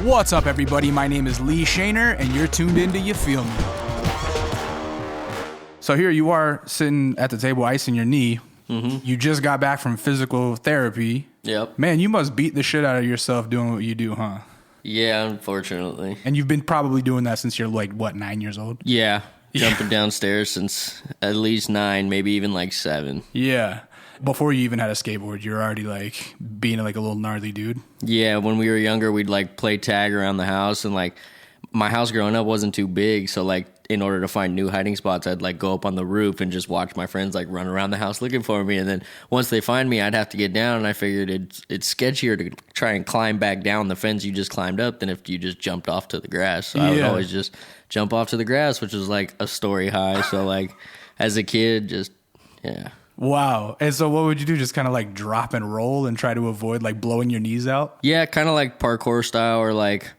What's up, everybody? My name is Lee Shaner, and you're tuned into You Feel Me. So here you are sitting at the table, icing your knee. Mm-hmm. You just got back from physical therapy. Yep. Man, you must beat the shit out of yourself doing what you do, huh? Yeah, unfortunately. And you've been probably doing that since you're like, what, 9 years old? Yeah. Jumping downstairs since at least 9, maybe even like 7. Yeah. Before you even had a skateboard, you're already like being like a little gnarly dude. Yeah, when we were younger, we'd like play tag around the house, and like my house growing up wasn't too big, so like in order to find new hiding spots, I'd like go up on the roof and just watch my friends like run around the house looking for me, and then once they find me, I'd have to get down, and I figured it's sketchier to try and climb back down the fence you just climbed up than if you just jumped off to the grass. So I would always just jump off to the grass, which was like a story high. So like as a kid, just yeah. Wow. And so what would you do? Just kind of like drop and roll and try to avoid like blowing your knees out? Yeah, kind of like parkour style, or like,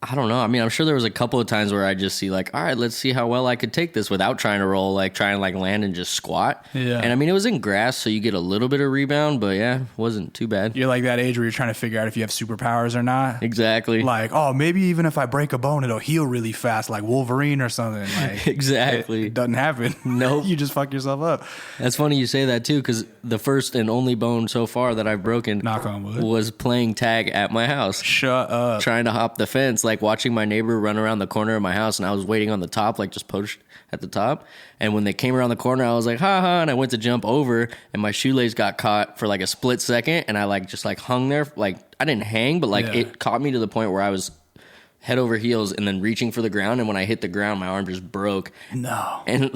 I don't know. I mean, I'm sure there was a couple of times where I just see like, all right, let's see how well I could take this without trying to roll, like trying to like land and just squat. Yeah. And I mean, it was in grass, so you get a little bit of rebound, but yeah, it wasn't too bad. You're like that age where you're trying to figure out if you have superpowers or not. Exactly. Like, oh, maybe even if I break a bone, it'll heal really fast, like Wolverine or something. Like, exactly. It doesn't happen. Nope. You just fuck yourself up. That's funny you say that too, because the first and only bone so far that I've broken, knock on wood, was playing tag at my house. Shut up. Trying to hop the fence, like watching my neighbor run around the corner of my house, and I was waiting on the top, like just pushed at the top. And when they came around the corner, I was like, ha ha, and I went to jump over, and my shoelace got caught for like a split second, and I like just like hung there. Like I didn't hang, but like it caught me to the point where I was head over heels and then reaching for the ground, and when I hit the ground, my arm just broke. No. And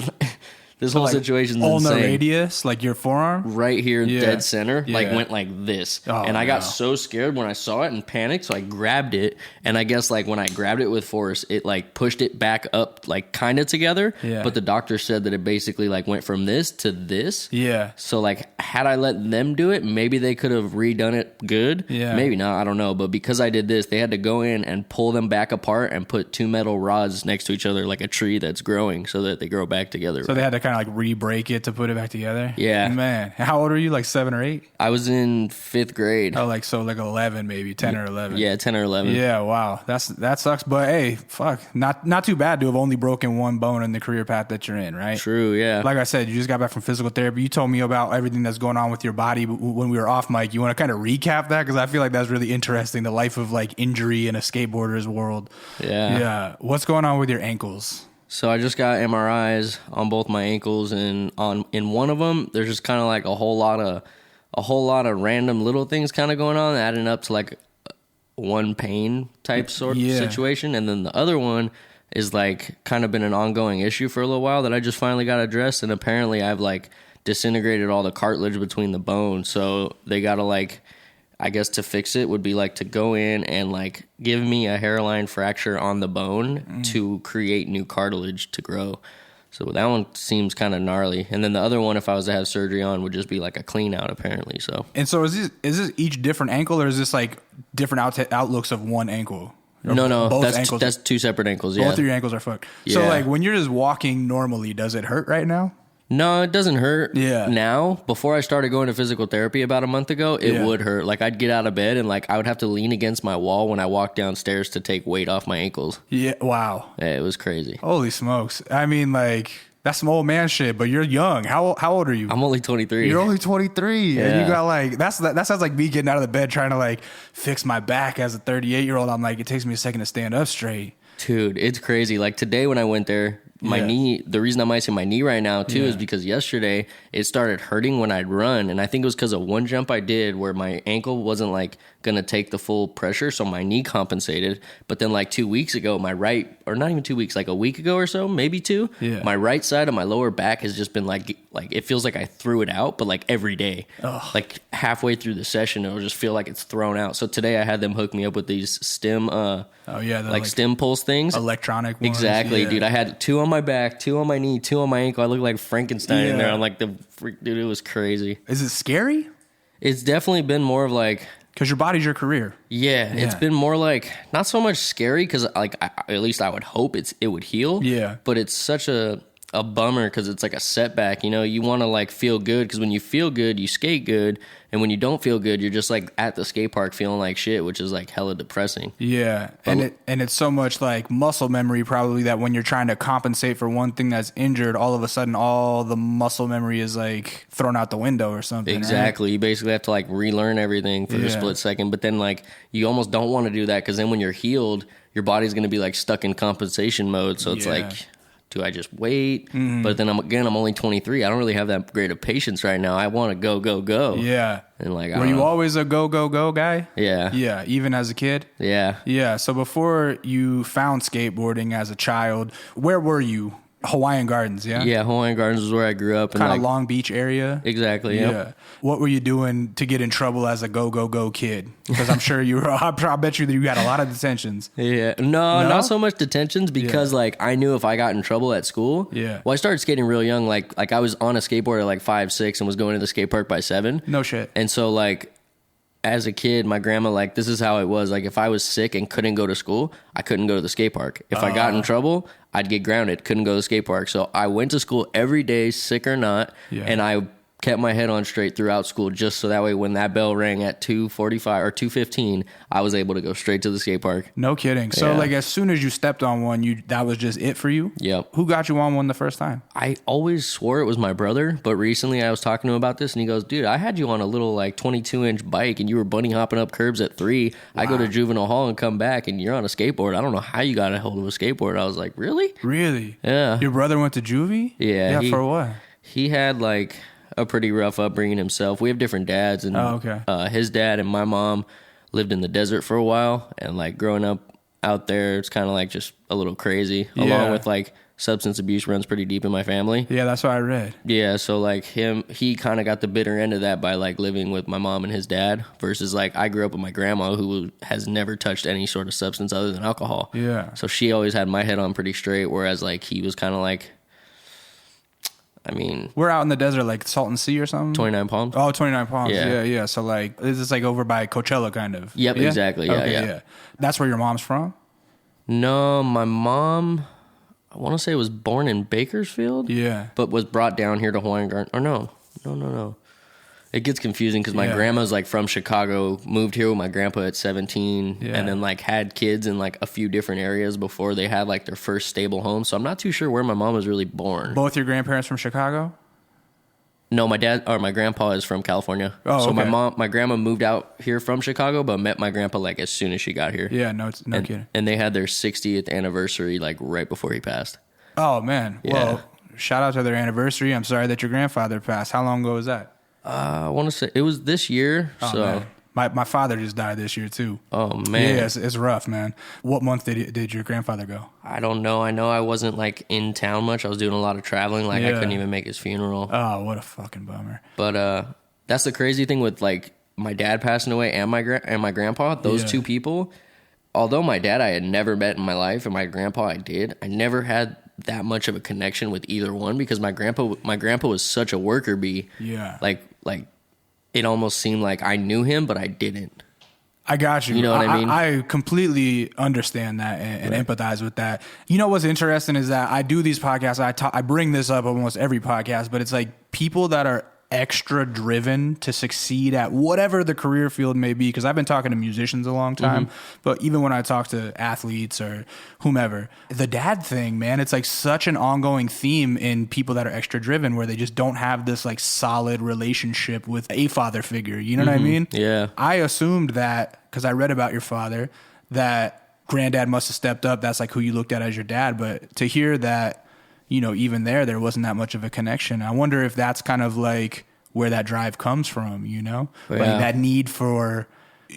this whole like, situation's all insane. In the radius, like your forearm? Right here, dead center, like went like this. Oh, and I got so scared when I saw it and panicked, so I grabbed it. And I guess like when I grabbed it with force, it like pushed it back up like kind of together. Yeah. But the doctor said that it basically like went from this to this. Yeah. So like had I let them do it, maybe they could have redone it good. Yeah. Maybe not, I don't know. But because I did this, they had to go in and pull them back apart and put 2 metal rods next to each other like a tree that's growing so that they grow back together. So they had to kind of like re-break it to put it back together? Yeah. Man. How old are you? Like 7 or 8? I was in 5th grade. Oh, like 11 maybe, 10 or 11. Yeah, 10 or 11. Yeah, wow. That sucks. But hey, fuck. Not too bad to have only broken one bone in the career path that you're in, right? True, yeah. Like I said, you just got back from physical therapy. You told me about everything that's going on with your body when we were off mic. You want to kind of recap that? Because I feel like that's really interesting, the life of like injury in a skateboarder's world. Yeah. Yeah. What's going on with your ankles? So I just got MRIs on both my ankles, and in one of them, there's just kind of like a whole lot of random little things kind of going on, adding up to like one pain type sort of situation. And then the other one is like kind of been an ongoing issue for a little while that I just finally got addressed. And apparently I've like disintegrated all the cartilage between the bones. So they got to like, I guess to fix it would be like to go in and like give me a hairline fracture on the bone to create new cartilage to grow. So that one seems kind of gnarly. And then the other one, if I was to have surgery on, would just be like a clean out apparently. So And so is this each different ankle, or is this like different outlooks of one ankle? Or no, both ankles? that's 2 separate ankles. Yeah. Both of your ankles are fucked. Yeah. So like when you're just walking normally, does it hurt right now? No, it doesn't hurt. Yeah. Now, before I started going to physical therapy about a month ago, it would hurt. Like I'd get out of bed and like I would have to lean against my wall when I walked downstairs to take weight off my ankles. Yeah. Wow. Yeah, it was crazy. Holy smokes. I mean, like, that's some old man shit, but you're young. How old are you? I'm only 23. You're only 23. Yeah. And you got like, that sounds like me getting out of the bed trying to like fix my back as a 38-year-old. I'm like, it takes me a second to stand up straight. Dude, it's crazy. Like today when I went there, my knee, the reason I'm icing my knee right now too is because yesterday it started hurting when I'd run. And I think it was because of one jump I did where my ankle wasn't like going to take the full pressure. So my knee compensated. But then like 2 weeks ago, my right, or not even 2 weeks, like a week ago or so, maybe 2, my right side of my lower back has just been like it feels like I threw it out, but like every day, like halfway through the session, it'll just feel like it's thrown out. So today I had them hook me up with these stem, like stem pulse things. Electronic ones. Exactly, dude. I had 2 on my back, 2 on my knee, 2 on my ankle. I looked like Frankenstein in there. I'm like the freak, dude. It was crazy. Is it scary? It's definitely been more of like, because your body's your career. Yeah, it's been more like not so much scary because like at least I would hope it would heal. Yeah, but it's such a a bummer because it's like a setback. You know, you want to like feel good because when you feel good, you skate good. And when you don't feel good, you're just like at the skate park feeling like shit, which is like hella depressing. Yeah. And it's so much like muscle memory probably that when you're trying to compensate for one thing that's injured, all of a sudden all the muscle memory is like thrown out the window or something. Exactly. Right? You basically have to like relearn everything for a split second. But then like you almost don't want to do that because then when you're healed, your body's going to be like stuck in compensation mode. So it's like, do I just wait? But then I'm only 23. I don't really have that great of patience right now. I want to go. Yeah. And like, were you always a go guy? Yeah. Yeah. Even as a kid? Yeah. Yeah. So before you found skateboarding as a child, where were you? Hawaiian Gardens, yeah? Yeah, Hawaiian Gardens is where I grew up. Kind of Long Beach area? Exactly, yeah. What were you doing to get in trouble as a go kid? Because I'm sure you were, I bet you that you had a lot of detentions. Yeah. No, not so much detentions because like I knew if I got in trouble at school. Yeah. Well, I started skating real young. Like I was on a skateboard at like 5, 6 and was going to the skate park by 7. No shit. And so like as a kid, my grandma, like, this is how it was. Like, if I was sick and couldn't go to school, I couldn't go to the skate park. If I got in trouble, I'd get grounded, couldn't go to the skate park. So I went to school every day, sick or not, and I kept my head on straight throughout school just so that way when that bell rang at 2:45 or 2:15, I was able to go straight to the skate park. No kidding. So, like, as soon as you stepped on one, that was just it for you? Yep. Who got you on one the first time? I always swore it was my brother, but recently I was talking to him about this, and he goes, dude, I had you on a little, like, 22-inch bike, and you were bunny hopping up curbs at 3. Wow. I go to juvenile hall and come back, and you're on a skateboard. I don't know how you got a hold of a skateboard. I was like, really? Really? Yeah. Your brother went to juvie? Yeah. For what? He had, like, a pretty rough upbringing himself. We have different dads, and his dad and my mom lived in the desert for a while, and like growing up out there, it's kind of like just a little crazy. Along with like substance abuse runs pretty deep in my family. Yeah, that's what I read. Yeah, so like he kind of got the bitter end of that by like living with my mom and his dad versus like I grew up with my grandma who has never touched any sort of substance other than alcohol. Yeah. So she always had my head on pretty straight, whereas like he was kind of like, I mean, we're out in the desert, like Salton Sea or something. 29 Palms. Oh, 29 Palms. Yeah. Yeah. So like, this is like over by Coachella, kind of. Yep, yeah? exactly. Yeah, okay, yeah. That's where your mom's from? No, my mom, I want to say was born in Bakersfield. Yeah. But was brought down here to Hawaiian Gardens. Or no. It gets confusing because my grandma's like from Chicago, moved here with my grandpa at 17, and then like had kids in like a few different areas before they had like their first stable home. So I'm not too sure where my mom was really born. Both your grandparents from Chicago? No, my grandpa is from California. Oh, so okay. my grandma moved out here from Chicago, but met my grandpa like as soon as she got here. Yeah, no kidding. And they had their 60th anniversary like right before he passed. Oh man. Yeah. Well, shout out to their anniversary. I'm sorry that your grandfather passed. How long ago was that? I want to say it was this year. Oh, so man. My father just died this year too. Oh man. Yeah, it's rough, man. What month did your grandfather go? I don't know. I know I wasn't like in town much. I was doing a lot of traveling. Like I couldn't even make his funeral. Oh, what a fucking bummer. But that's the crazy thing with like my dad passing away and my grandpa. Those two people. Although my dad I had never met in my life, and my grandpa I did. I never had that much of a connection with either one because my grandpa was such a worker bee. Yeah. Like it almost seemed like I knew him, but I didn't. I got you. You know what I mean? I completely understand that and empathize with that. You know what's interesting is that I do these podcasts. I bring this up almost every podcast, but it's like people that are extra driven to succeed at whatever the career field may be. Because I've been talking to musicians a long time, but even when I talk to athletes or whomever, the dad thing, man, it's like such an ongoing theme in people that are extra driven where they just don't have this like solid relationship with a father figure. You know what I mean? Yeah. I assumed that because I read about your father that granddad must have stepped up. That's like who you looked at as your dad. But to hear that, you know, even there wasn't that much of a connection. I wonder if that's kind of like where that drive comes from, you know, like that need for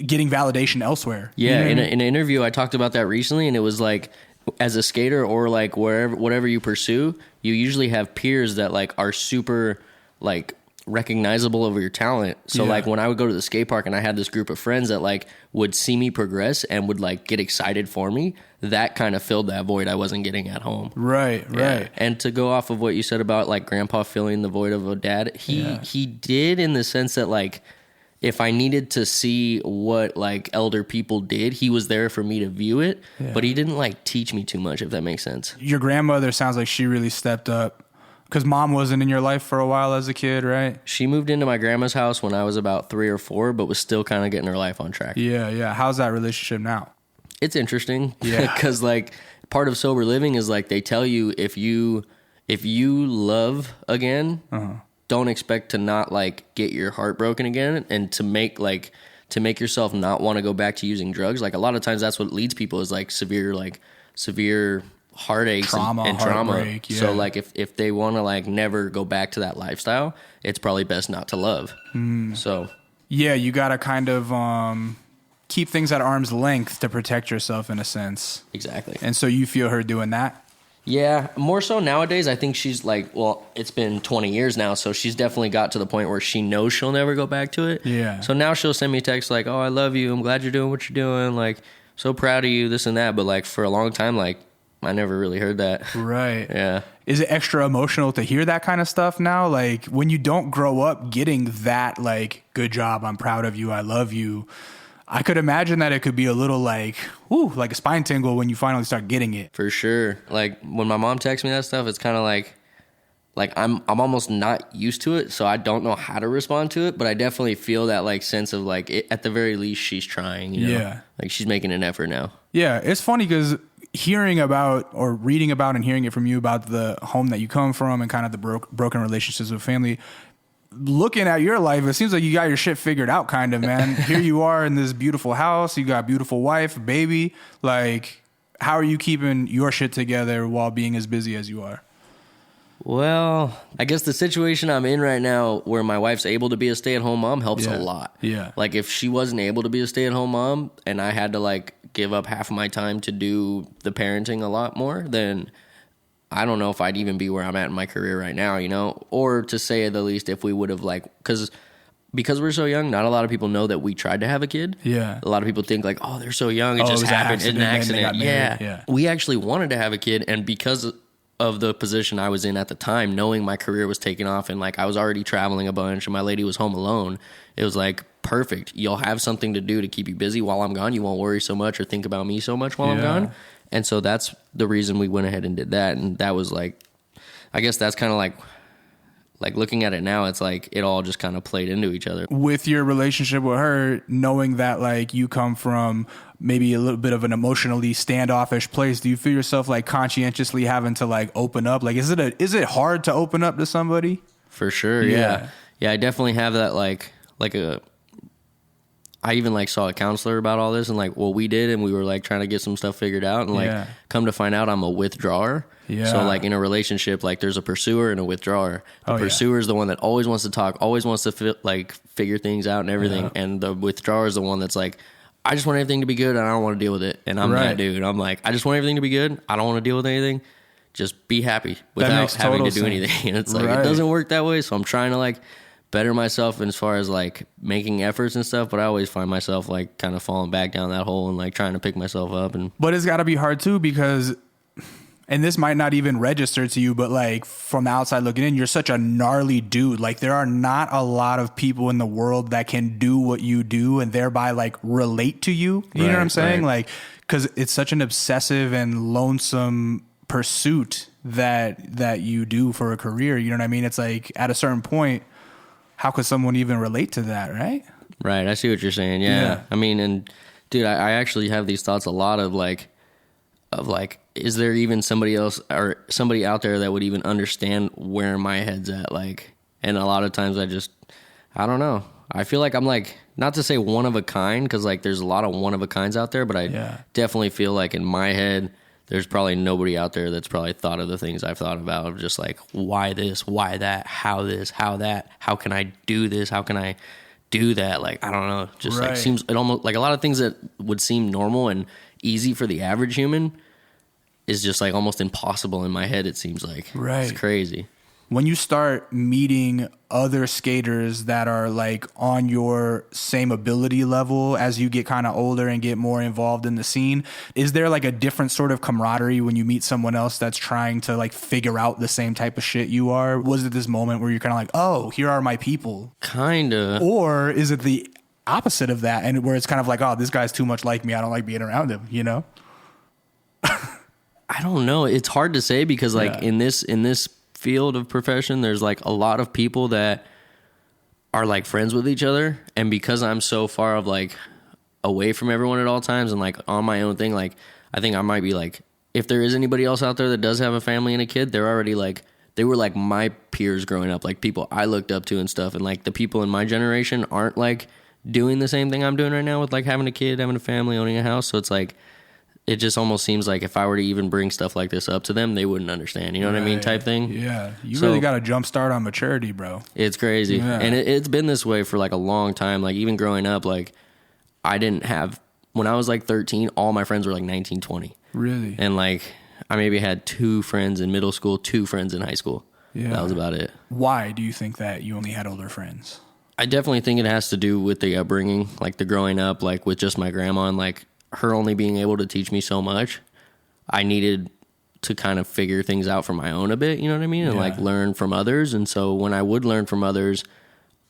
getting validation elsewhere. Yeah. You know In an interview, I talked about that recently, and it was like, as a skater or like whatever you pursue, you usually have peers that like are super like recognizable over your talent. So like when I would go to the skate park and I had this group of friends that like would see me progress and would like get excited for me, that kind of filled that void I wasn't getting at home. Right. And to go off of what you said about like grandpa filling the void of a dad, he did, in the sense that like if I needed to see what like elder people did, he was there for me to view it, but he didn't like teach me too much, if that makes sense. Your grandmother sounds like she really stepped up Because mom wasn't in your life for a while as a kid, right? She moved into my grandma's house when I was about 3 or 4, but was still kind of getting her life on track. Yeah. How's that relationship now? It's interesting. Yeah. Because like part of sober living is like they tell you if you love again, don't expect to not like get your heart broken again, and to make yourself not want to go back to using drugs. Like a lot of times that's what leads people is like severe heartaches and trauma. Yeah. So like if they want to like never go back to that lifestyle, it's probably best not to love. So yeah, you got to kind of keep things at arm's length to protect yourself in a sense. Exactly. And so you feel her doing that? Yeah, more so nowadays. I think she's like, well, it's been 20 years now, so she's definitely got to the point where she knows she'll never go back to it. Yeah. So now she'll send me a text like, oh, I love you. I'm glad you're doing what you're doing. Like, so proud of you, this and that. But like for a long time, like I never really heard that. Right. Yeah. Is it extra emotional to hear that kind of stuff now? Like when you don't grow up getting that, like, good job, I'm proud of you, I love you. I could imagine that it could be a little like, ooh, like a spine tingle when you finally start getting it. For sure. Like when my mom texts me that stuff, it's kind of like I'm almost not used to it, so I don't know how to respond to it. But I definitely feel that like sense of like at the very least she's trying. You know? Yeah. Like she's making an effort now. Yeah, it's funny because hearing about or reading about and hearing it from you about the home that you come from and kind of the broken relationships with family. Looking at your life, it seems like you got your shit figured out, kind of, man. Here you are in this beautiful house. You got a beautiful wife, baby. Like, how are you keeping your shit together while being as busy as you are? Well, I guess the situation I'm in right now where my wife's able to be a stay-at-home mom helps a lot. Yeah. Like, if she wasn't able to be a stay-at-home mom and I had to, like, give up half of my time to do the parenting a lot more, then I don't know if I'd even be where I'm at in my career right now, you know? Or to say the least, if we would have like, because we're so young, not a lot of people know that we tried to have a kid. Yeah. A lot of people think like, oh, they're so young, it just happened. It's an accident. Yeah. We actually wanted to have a kid, and because of the position I was in at the time, knowing my career was taking off and like I was already traveling a bunch and my lady was home alone, it was like perfect. You'll have something to do to keep you busy while I'm gone. You won't worry so much or think about me so much while I'm gone. And so that's the reason we went ahead and did that. And that was like, I guess that's kind of like looking at it now, it's like it all just kind of played into each other. With your relationship with her, knowing that like you come from maybe a little bit of an emotionally standoffish place, do you feel yourself like conscientiously having to like open up? Like, is it hard to open up to somebody? For sure. Yeah. I definitely have that I even like saw a counselor about all this and like what we did, and we were like trying to get some stuff figured out, and like come to find out I'm a withdrawer. Yeah. So like in a relationship, like there's a pursuer and a withdrawer. The pursuer is the one that always wants to talk, always wants to figure things out and everything. Yeah. And the withdrawer is the one that's like, I just want everything to be good and I don't want to deal with it. And I'm that dude. I'm like, I just want everything to be good. I don't want to deal with anything. Just be happy without having to do anything. And it's like, it doesn't work that way. So I'm trying to like better myself as far as like making efforts and stuff, but I always find myself like kind of falling back down that hole and like trying to pick myself up. But it's got to be hard too, because, and this might not even register to you, but like from the outside looking in, you're such a gnarly dude. Like there are not a lot of people in the world that can do what you do and thereby like relate to you. You know what I'm saying? Like, because it's such an obsessive and lonesome pursuit that you do for a career. You know what I mean? It's like at a certain point, how could someone even relate to that, right? Right, I see what you're saying. Yeah. I mean, and dude, I actually have these thoughts a lot of like, is there even somebody else or somebody out there that would even understand where my head's at? Like, and a lot of times I don't know. I feel like I'm like, not to say one of a kind, because like there's a lot of one of a kinds out there, but I definitely feel like in my head, there's probably nobody out there that's probably thought of the things I've thought about, of just like, why this, why that, how this, how that, how can I do this, how can I do that? Like, I don't know, just like it almost like a lot of things that would seem normal and easy for the average human is just like almost impossible in my head, it seems like. It's crazy. When you start meeting other skaters that are like on your same ability level as you get kind of older and get more involved in the scene, is there like a different sort of camaraderie when you meet someone else that's trying to like figure out the same type of shit you are? Was it this moment where you're kind of like, oh, here are my people? Kinda. Or is it the opposite of that, and where it's kind of like, oh, this guy's too much like me, I don't like being around him, you know? I don't know. It's hard to say because like in this field of profession, there's like a lot of people that are like friends with each other, and because I'm so far of like away from everyone at all times and like on my own thing, like I think I might be like, if there is anybody else out there that does have a family and a kid, they're already like, they were like my peers growing up, like people I looked up to and stuff, and like the people in my generation aren't like doing the same thing I'm doing right now with like having a kid, having a family, owning a house. So it's like, it just almost seems like if I were to even bring stuff like this up to them, they wouldn't understand. You know what I mean? Type thing. Yeah. You really got a jump start on maturity, bro. It's crazy. Yeah. And it's been this way for like a long time. Like even growing up, like I didn't have, when I was like 13, all my friends were like 19, 20. Really? And like I maybe had 2 friends in middle school, 2 friends in high school. Yeah. That was about it. Why do you think that you only had older friends? I definitely think it has to do with the upbringing, like the growing up, like with just my grandma and like her only being able to teach me so much. I needed to kind of figure things out for my own a bit, you know what I mean? And like learn from others. And so when I would learn from others,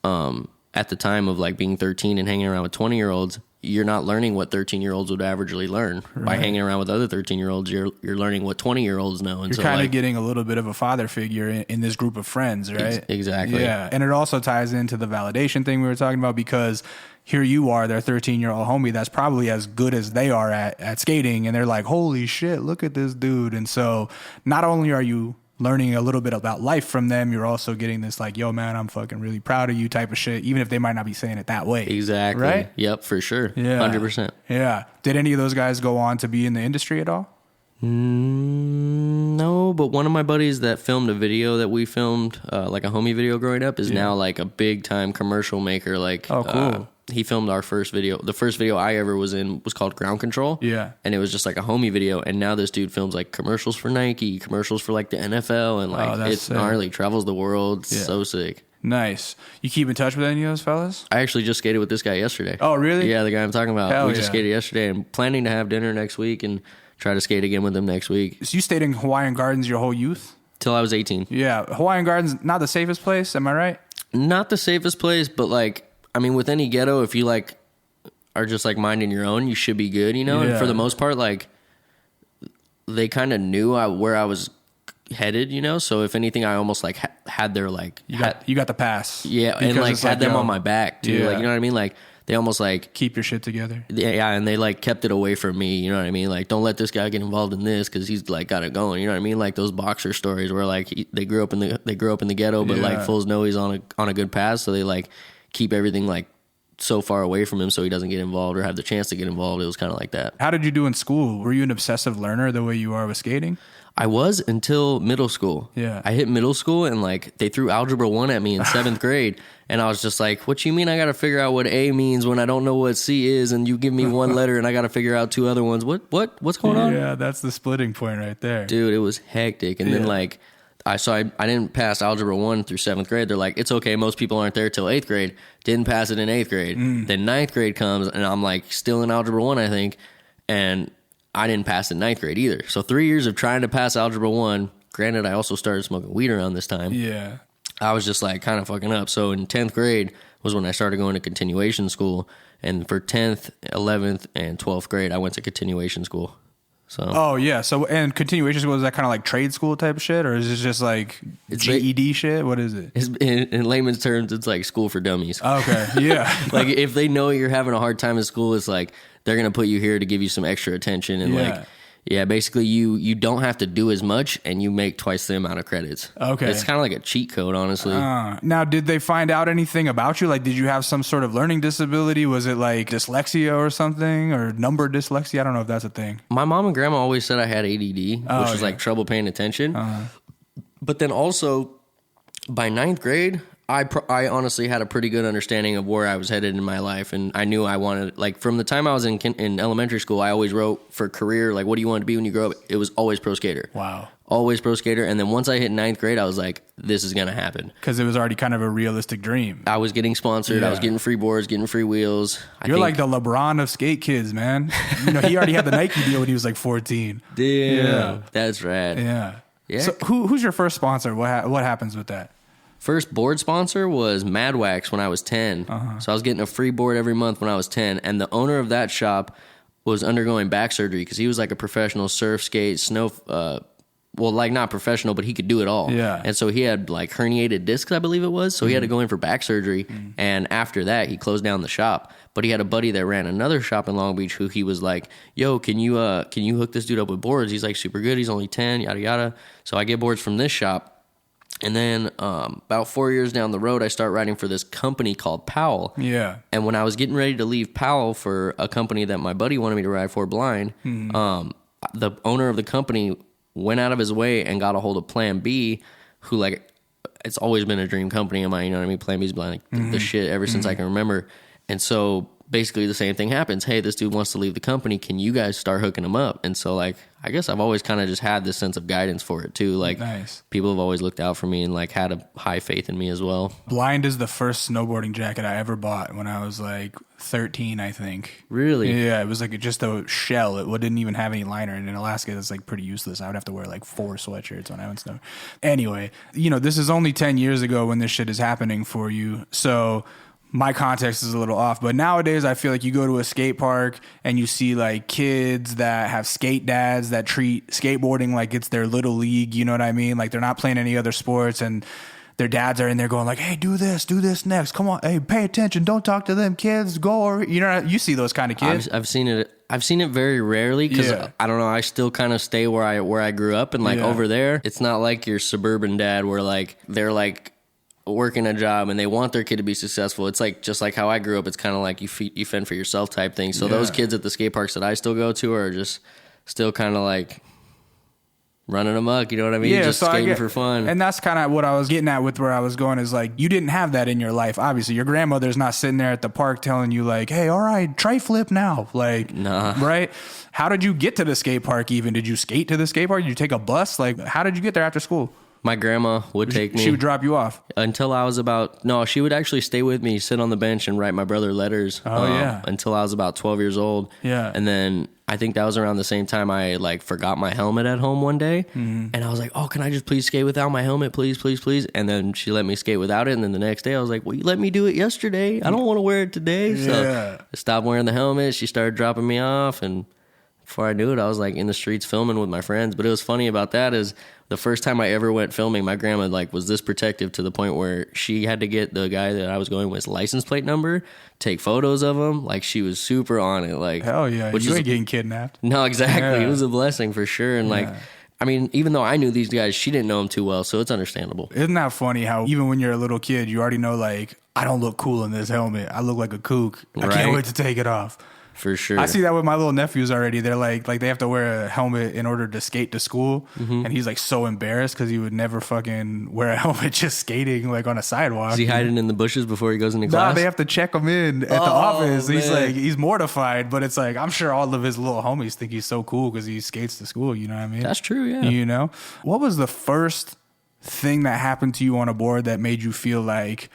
at the time of like being 13 and hanging around with 20-year-olds, you're not learning what 13-year-olds would averagely learn. Right. By hanging around with other 13-year-olds, you're learning what 20-year-olds know. And you're kind of getting a little bit of a father figure in this group of friends, right? Exactly. Yeah. And it also ties into the validation thing we were talking about, because here you are, their 13-year-old homie that's probably as good as they are at skating, and they're like, holy shit, look at this dude. And so not only are you learning a little bit about life from them, you're also getting this like, yo, man, I'm fucking really proud of you type of shit, even if they might not be saying it that way. Exactly. Right? Yep, for sure. Yeah. 100%. Yeah. Did any of those guys go on to be in the industry at all? No, but one of my buddies that filmed a video that we filmed, like a homie video growing up, is now like a big time commercial maker. Like, oh, cool. He filmed our first video. The first video I ever was in was called Ground Control. Yeah. And it was just like a homie video. And now this dude films like commercials for Nike, commercials for like the NFL. And like, it's gnarly. Travels the world. It's so sick. Nice. You keep in touch with any of those fellas? I actually just skated with this guy yesterday. Oh, really? Yeah, the guy I'm talking about. Hell we just skated yesterday and planning to have dinner next week and try to skate again with him next week. So you stayed in Hawaiian Gardens your whole youth? Till I was 18. Yeah. Hawaiian Gardens, not the safest place. Am I right? Not the safest place, but like, I mean, with any ghetto, if you like are just like minding your own, you should be good, you know? Yeah. And for the most part, like they kind of knew where I was headed, you know? So if anything, I almost like had their like... You got the pass. Yeah, and like had them on my back too. Yeah. Like, you know what I mean? Like they almost like... Keep your shit together. Yeah, and they like kept it away from me, you know what I mean? Like, don't let this guy get involved in this because he's like got it going, you know what I mean? Like those boxer stories where like they grew up in the ghetto, but like fools know he's on a good path, so they like keep everything like so far away from him so he doesn't get involved or have the chance to get involved. It was kind of like that. How did you do in school? Were you an obsessive learner the way you are with skating? I was until middle school. Yeah. I hit middle school and like they threw Algebra 1 at me in 7th grade. And I was just like, what you mean I got to figure out what A means when I don't know what C is and you give me one letter and I got to figure out 2 other ones? What's going on? Yeah, that's the splitting point right there. Dude, it was hectic. And then like, I didn't pass Algebra 1 through 7th grade. They're like, it's okay. Most people aren't there till 8th grade. Didn't pass it in 8th grade. Then 9th grade comes and I'm like still in Algebra 1, I think. And I didn't pass in 9th grade either. So 3 years of trying to pass Algebra 1. Granted, I also started smoking weed around this time. Yeah. I was just like kind of fucking up. So in 10th grade was when I started going to continuation school. And for 10th, 11th, and 12th grade, I went to continuation school. So. Oh, yeah. So, and continuation school, is that kind of like trade school type of shit? Or is it just like GED shit? What is it? In layman's terms, it's like school for dummies. Okay. Yeah. Like if they know you're having a hard time in school, it's like they're going to put you here to give you some extra attention. And like, yeah, basically you don't have to do as much and you make twice the amount of credits. Okay. It's kind of like a cheat code, honestly. Now, did they find out anything about you? Like, did you have some sort of learning disability? Was it like dyslexia or something, or number dyslexia? I don't know if that's a thing. My mom and grandma always said I had ADD, which was like trouble paying attention. But then also by 9th grade, I honestly had a pretty good understanding of where I was headed in my life, and I knew I wanted, like, from the time I was in elementary school, I always wrote for career, like, what do you want to be when you grow up? It was always pro skater. Wow. Always pro skater, and then once I hit 9th grade, I was like, this is going to happen. Because it was already kind of a realistic dream. I was getting sponsored, I was getting free boards, getting free wheels. You're like the LeBron of skate kids, man. You know, he already had the Nike deal when he was like 14. Damn. Yeah. That's rad. Yeah. So who's your first sponsor? What happens with that? First board sponsor was Mad Wax when I was 10. So I was getting a free board every month when I was 10. And the owner of that shop was undergoing back surgery because he was like a professional surf, skate, well, like not professional, but he could do it all. Yeah. And so he had like herniated discs, I believe it was. So he had to go in for back surgery. And after that, he closed down the shop. But he had a buddy that ran another shop in Long Beach who he was like, yo, can you hook this dude up with boards? He's like super good. He's only 10, yada, yada. So I get boards from this shop. And then about 4 years down the road, I start writing for this company called Powell. Yeah. And when I was getting ready to leave Powell for a company that my buddy wanted me to ride for, Blind, the owner of the company went out of his way and got a hold of Plan B, who like, it's always been a dream company of mine, you know what I mean? Plan B's been like the shit ever since I can remember. And so basically the same thing happens. Hey, this dude wants to leave the company. Can you guys start hooking him up? And so like, I guess I've always kind of just had this sense of guidance for it too. Like people have always looked out for me and like had a high faith in me as well. Blind is the first snowboarding jacket I ever bought when I was like 13, I think. Really? Yeah, it was like just a shell. It didn't even have any liner. And in Alaska, it's like pretty useless. I would have to wear like 4 sweatshirts when I went snow. Anyway, this is only 10 years ago when this shit is happening for you. So my context is a little off, but nowadays I feel like you go to a skate park and you see like kids that have skate dads that treat skateboarding like it's their little league. You know what I mean? Like they're not playing any other sports and their dads are in there going like, hey, do this next. Come on. Hey, pay attention. Don't talk to them kids. Go over. You see those kind of kids. I've seen it. I've seen it very rarely because I don't know. I still kind of stay where I grew up and like over there, it's not like your suburban dad where like they're like working a job and they want their kid to be successful. It's like just like how I grew up. It's kind of like you fend for yourself type thing. So those kids at the skate parks that I still go to are just still kind of like running amok. You know what I mean? Yeah, just so skating for fun. And that's kind of what I was getting at with where I was going is like you didn't have that in your life. Obviously, your grandmother's not sitting there at the park telling you like, hey, all right, try flip now. Like, nah. Right? How did you get to the skate park even? Did you skate to the skate park? Did you take a bus? Like, how did you get there after school? My grandma would take me. She would drop you off? Until I was she would actually stay with me, sit on the bench and write my brother letters. Until I was about 12 years old. Yeah. And then I think that was around the same time I like forgot my helmet at home one day. And I was like, oh, can I just please skate without my helmet? Please, please, please. And then she let me skate without it. And then the next day I was like, well, you let me do it yesterday. I don't want to wear it today. So I stopped wearing the helmet. She started dropping me off. And before I knew it, I was like in the streets filming with my friends. But it was funny about that is the first time I ever went filming, my grandma like was this protective to the point where she had to get the guy that I was going with license plate number, take photos of him. Like she was super on it. Like hell yeah, you ain't getting kidnapped. No, exactly. It was a blessing for sure. And like, I mean, even though I knew these guys, she didn't know them too well, so it's understandable. Isn't that funny how even when you're a little kid, you already know like I don't look cool in this helmet. I look like a kook. I can't wait to take it off. For sure. I see that with my little nephews already. They're like they have to wear a helmet in order to skate to school. And he's like so embarrassed because he would never fucking wear a helmet just skating like on a sidewalk. Is he hiding in the bushes before he goes into class? Nah, they have to check him in at the office. Man. He's mortified, but it's like, I'm sure all of his little homies think he's so cool because he skates to school. You know what I mean? That's true, yeah. What was the first thing that happened to you on a board that made you feel like,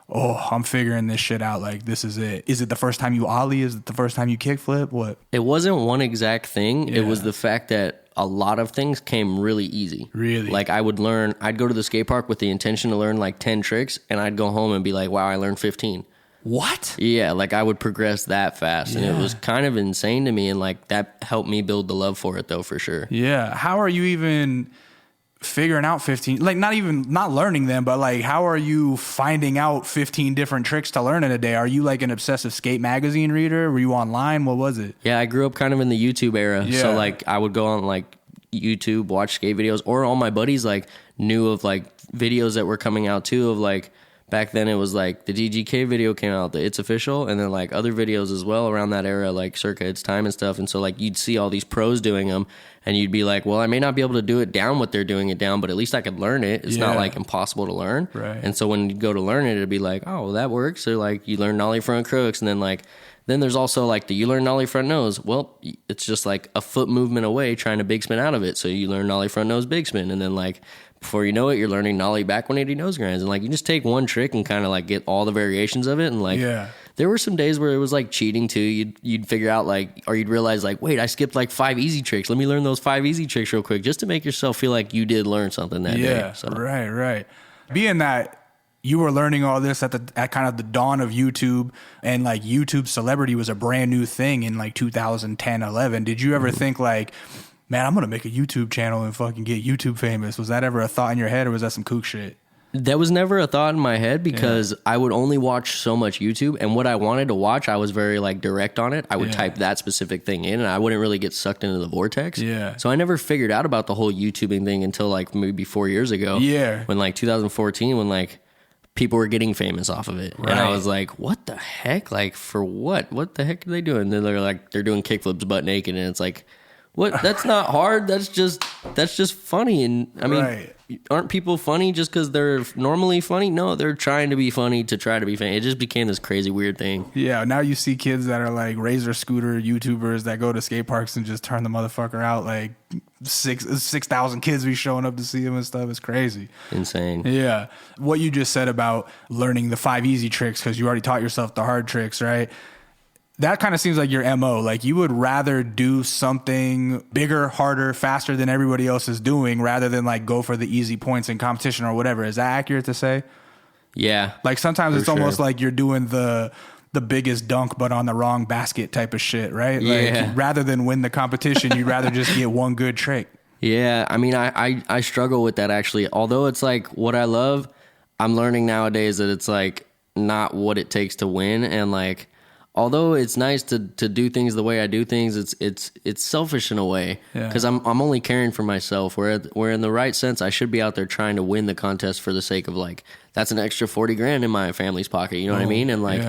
oh, I'm figuring this shit out. Like, this is it. Is it the first time you ollie? Is it the first time you kickflip? What? It wasn't one exact thing. Yeah. It was the fact that a lot of things came really easy. Really? Like, I'd go to the skate park with the intention to learn like 10 tricks, and I'd go home and be like, wow, I learned 15. What? Yeah, like I would progress that fast. And it was kind of insane to me. And like that helped me build the love for it though, for sure. Yeah. How are you even figuring out 15, like not learning them, but like how are you finding out 15 different tricks to learn in a day? Are you like an obsessive skate magazine reader? Were you online? What was it? Yeah, I grew up kind of in the YouTube era. Yeah. So like I would go on like YouTube, watch skate videos, or all my buddies like knew of like videos that were coming out too of like, back then it was like the DGK video came out, the It's Official, and then like other videos as well around that era, like circa its time and stuff. And so like you'd see all these pros doing them and you'd be like, well, I may not be able to do it down what they're doing it down, but at least I could learn it. It's not like impossible to learn. Right. And so when you go to learn it, it'd be like, oh, well, that works. So like you learn nollie front crooks, and then there's also like you learn nollie front nose. Well, it's just like a foot movement away trying to big spin out of it. So you learn nollie front nose, big spin. And then like before you know it, you're learning nollie back 180 nose grinds. And like you just take one trick and kind of like get all the variations of it. And like there were some days where it was like cheating too. You'd figure out like, or you'd realize like, wait, I skipped like 5 easy tricks. Let me learn those 5 easy tricks real quick just to make yourself feel like you did learn something that day. So. Right. Being that you were learning all this at kind of the dawn of YouTube, and like YouTube celebrity was a brand new thing in like 2010, 11. Did you ever think like, man, I'm going to make a YouTube channel and fucking get YouTube famous. Was that ever a thought in your head, or was that some kook shit? That was never a thought in my head because I would only watch so much YouTube, and what I wanted to watch, I was very like direct on it. I would type that specific thing in, and I wouldn't really get sucked into the vortex. Yeah. So I never figured out about the whole YouTubing thing until like maybe 4 years ago. Yeah. When like 2014, when like people were getting famous off of it. Right. And I was like, what the heck? Like, for what? What the heck are they doing? And they're like, they're doing kickflips butt naked, and it's like, what? That's not hard. That's just funny. And I mean, aren't people funny just because they're normally funny? No, they're trying to be funny to try to be funny. It just became this crazy weird thing. Yeah, now you see kids that are like razor scooter YouTubers that go to skate parks and just turn the motherfucker out. Like 6,000 kids be showing up to see him and stuff. It's crazy. Insane. Yeah. What you just said about learning the 5 easy tricks because you already taught yourself the hard tricks, right? That kind of seems like your MO. Like you would rather do something bigger, harder, faster than everybody else is doing rather than like go for the easy points in competition or whatever. Is that accurate to say? Yeah. Like sometimes it's almost like you're doing the biggest dunk but on the wrong basket type of shit, right? Like rather than win the competition, you'd rather just get one good trick. Yeah. I mean, I struggle with that actually. Although it's like what I love, I'm learning nowadays that it's like not what it takes to win. And like, although it's nice to do things the way I do things, it's selfish in a way because I'm only caring for myself. Where in the right sense, I should be out there trying to win the contest for the sake of like that's an extra 40 grand in my family's pocket. You know what I mean? And like,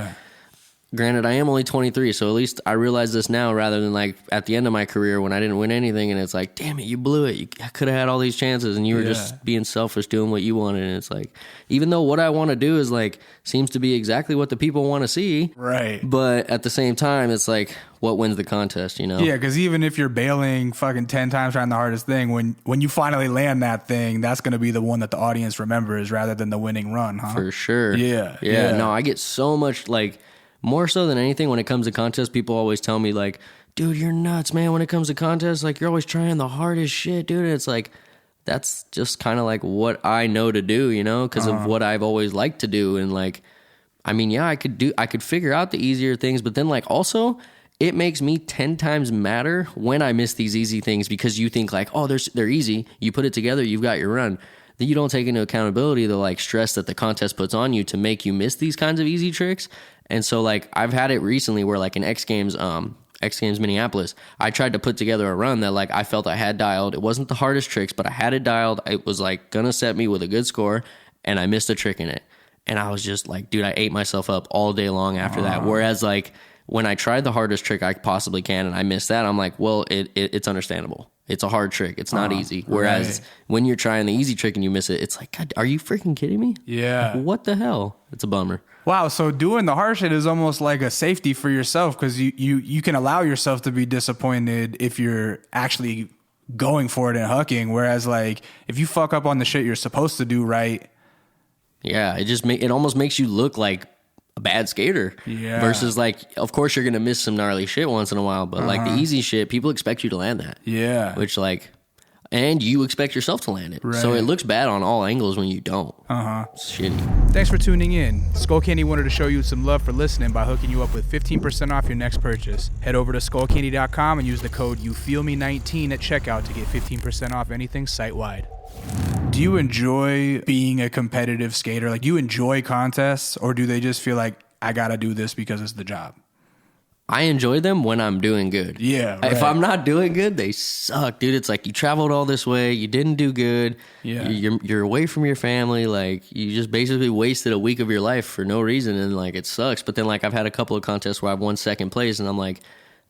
granted, I am only 23, so at least I realize this now rather than like at the end of my career when I didn't win anything and it's like, damn it, you blew it. You could have had all these chances and you were just being selfish doing what you wanted. And it's like, even though what I want to do is like, seems to be exactly what the people want to see. Right. But at the same time, it's like, what wins the contest, you know? Yeah, because even if you're bailing fucking 10 times trying the hardest thing, when you finally land that thing, that's going to be the one that the audience remembers rather than the winning run, huh? For sure. Yeah. No, I get so much like, more so than anything, when it comes to contests, people always tell me, like, dude, you're nuts, man. When it comes to contests, like, you're always trying the hardest shit, dude. And it's like, that's just kind of like what I know to do, you know, because of what I've always liked to do. And like, I mean, yeah, I could figure out the easier things, but then like also, it makes me 10 times madder when I miss these easy things because you think like, oh, they're easy. You put it together, you've got your run. Then you don't take into accountability the like stress that the contest puts on you to make you miss these kinds of easy tricks. And so like I've had it recently where like in X Games Minneapolis, I tried to put together a run that like I felt I had dialed. It wasn't the hardest tricks, but I had it dialed. It was like gonna set me with a good score, and I missed a trick in it. And I was just like, dude, I ate myself up all day long after that. Whereas like when I tried the hardest trick I possibly can and I missed that, I'm like, well, it's understandable. It's a hard trick. It's not easy. Whereas when you're trying the easy trick and you miss it, it's like, God, are you freaking kidding me? Yeah. Like, what the hell? It's a bummer. Wow, so doing the hard shit is almost like a safety for yourself because you can allow yourself to be disappointed if you're actually going for it and hucking. Whereas like if you fuck up on the shit you're supposed to do right. Yeah, it almost makes you look like a bad skater. Yeah. Versus like, of course you're gonna miss some gnarly shit once in a while, but like the easy shit, people expect you to land that. Yeah. Which like, and you expect yourself to land it. Right. So it looks bad on all angles when you don't. It's shitty. Thanks for tuning in. Skullcandy wanted to show you some love for listening by hooking you up with 15% off your next purchase. Head over to skullcandy.com and use the code YouFeelMe19 at checkout to get 15% off anything site-wide. Do you enjoy being a competitive skater? Like, do you enjoy contests, or do they just feel like, I gotta do this because it's the job? I enjoy them when I'm doing good. Yeah. Right. If I'm not doing good, they suck, dude. It's like you traveled all this way, you didn't do good. Yeah. You're away from your family. Like you just basically wasted a week of your life for no reason, and like it sucks. But then like I've had a couple of contests where I've won second place, and I'm like,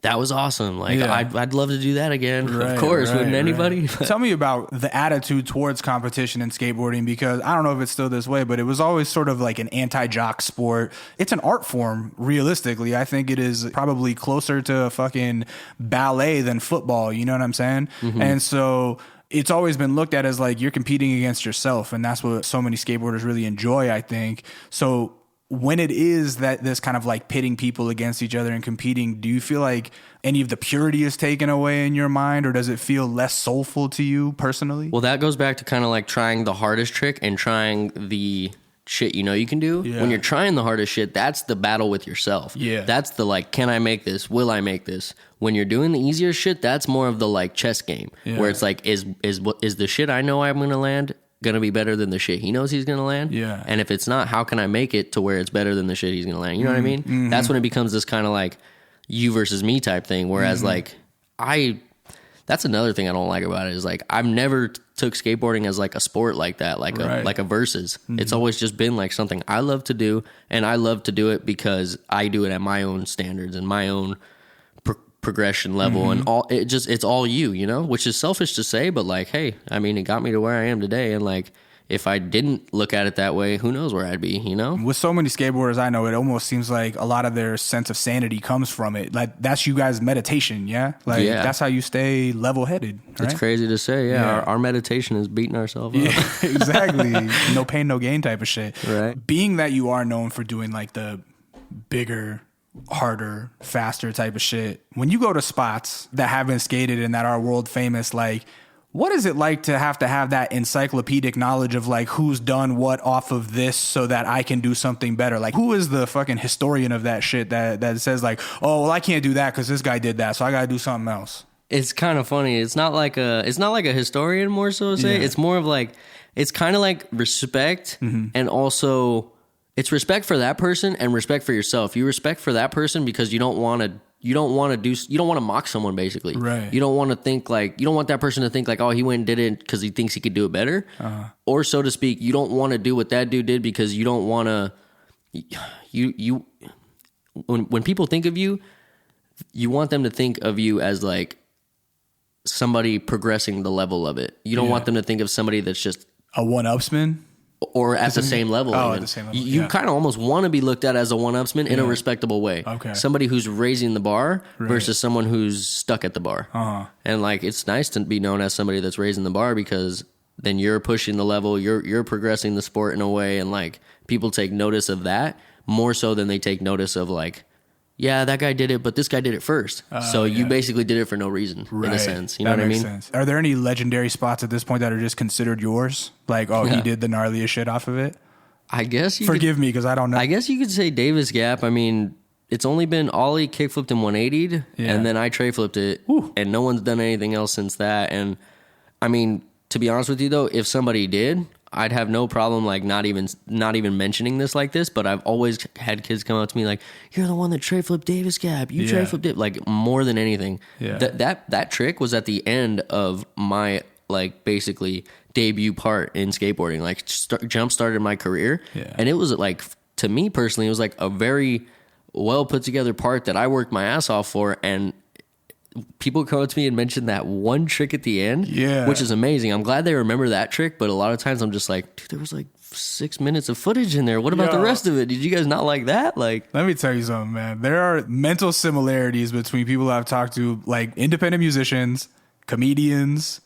that was awesome. Like I'd love to do that again. Right, of course, wouldn't anybody? Tell me about the attitude towards competition in skateboarding, because I don't know if it's still this way, but it was always sort of like an anti-jock sport. It's an art form, realistically. I think it is probably closer to fucking ballet than football. You know what I'm saying? Mm-hmm. And so it's always been looked at as like you're competing against yourself, and that's what so many skateboarders really enjoy, I think. So when it is that this kind of like pitting people against each other and competing, do you feel like any of the purity is taken away in your mind, or does it feel less soulful to you personally? Well, that goes back to kind of like trying the hardest trick and trying the shit you know you can do. Yeah. When you're trying the hardest shit, that's the battle with yourself. Yeah. That's the like, can I make this? Will I make this? When you're doing the easier shit, that's more of the like chess game, where it's like, is the shit I know I'm gonna land gonna be better than the shit he knows he's gonna land? Yeah. And if it's not, how can I make it to where it's better than the shit he's gonna land? You know what I mean? Mm-hmm. That's when it becomes this kind of like you versus me type thing. Whereas like that's another thing I don't like about it is like I've never took skateboarding as like a sport like that, like a versus. It's always just been like something I love to do, and I love to do it because I do it at my own standards and my own progression level, and all it's all you know, which is selfish to say, but like, hey, I mean, it got me to where I am today, and like if I didn't look at it that way, who knows where I'd be, you know? With so many skateboarders I know, it almost seems like a lot of their sense of sanity comes from it. Like, that's you guys' meditation, yeah? Like, that's how you stay level-headed, right? It's crazy to say, yeah. Our meditation is beating ourselves up. Yeah, exactly. No pain, no gain type of shit. Right. Being that you are known for doing, like, the bigger, harder, faster type of shit, when you go to spots that have been skated and that are world famous, like, what is it like to have that encyclopedic knowledge of like who's done what off of this so that I can do something better? Like, who is the fucking historian of that shit that says like, oh, well, I can't do that because this guy did that, so I got to do something else? It's kind of funny. It's not like a historian more so to say. Yeah. It's more of like, it's kind of like respect, and also it's respect for that person and respect for yourself. You respect for that person because you don't want to mock someone, basically. Right. You don't want to think like, you don't want that person to think like, oh, he went and did it because he thinks he could do it better. Or so to speak, you don't want to do what that dude did because you don't want to, when people think of you, you want them to think of you as like somebody progressing the level of it. You don't want them to think of somebody that's just a one-upsman. Or at the same level. Oh, at the same level. You kind of almost want to be looked at as a one-upsman in a respectable way. Okay. Somebody who's raising the bar versus someone who's stuck at the bar. And like, it's nice to be known as somebody that's raising the bar because then you're pushing the level, you're progressing the sport in a way, and like people take notice of that more so than they take notice of like, yeah, that guy did it, but this guy did it first. So you basically did it for no reason, in a sense. You know what I mean? Sense. Are there any legendary spots at this point that are just considered yours? Like, oh, he did the gnarliest shit off of it? I guess Forgive me, because I don't know. I guess you could say Davis Gap. I mean, it's only been ollie, kickflipped, and 180'd, and then I tray flipped it, and no one's done anything else since that. And I mean, to be honest with you, though, if somebody did, I'd have no problem like not even mentioning this like this, but I've always had kids come up to me like, you're the one that tray flipped Davis Gap. You tray flipped it, like more than anything. Yeah. That trick was at the end of my like basically debut part in skateboarding, like jump started my career. Yeah. And it was like, to me personally, it was like a very well put together part that I worked my ass off for, and people come up to me and mention that one trick at the end, which is amazing. I'm glad they remember that trick, but a lot of times I'm just like, dude, there was like 6 minutes of footage in there. What about the rest of it? Did you guys not like that? Like, let me tell you something, man. There are mental similarities between people I've talked to, like independent musicians, comedians,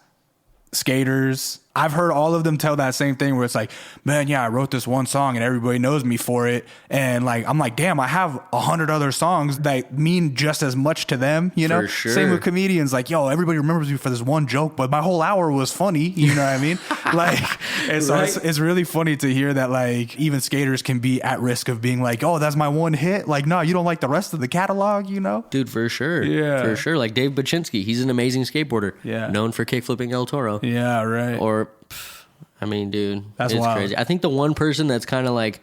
skaters. I've heard all of them tell that same thing where it's like, man, yeah, I wrote this one song and everybody knows me for it. And like, I'm like, damn, I have 100 other songs that mean just as much to them, you know? For sure. Same with comedians. Like, yo, everybody remembers me for this one joke, but my whole hour was funny. You know what I mean? Like, and so it's really funny to hear that like even skaters can be at risk of being like, oh, that's my one hit. Like, no, you don't like the rest of the catalog, you know? Dude, for sure. Yeah. For sure. Like Dave Baczynski, he's an amazing skateboarder. Yeah. Known for kickflipping El Toro. Yeah, right. Or, I mean, dude, that's it's wild. crazy. I think the one person that's kind of like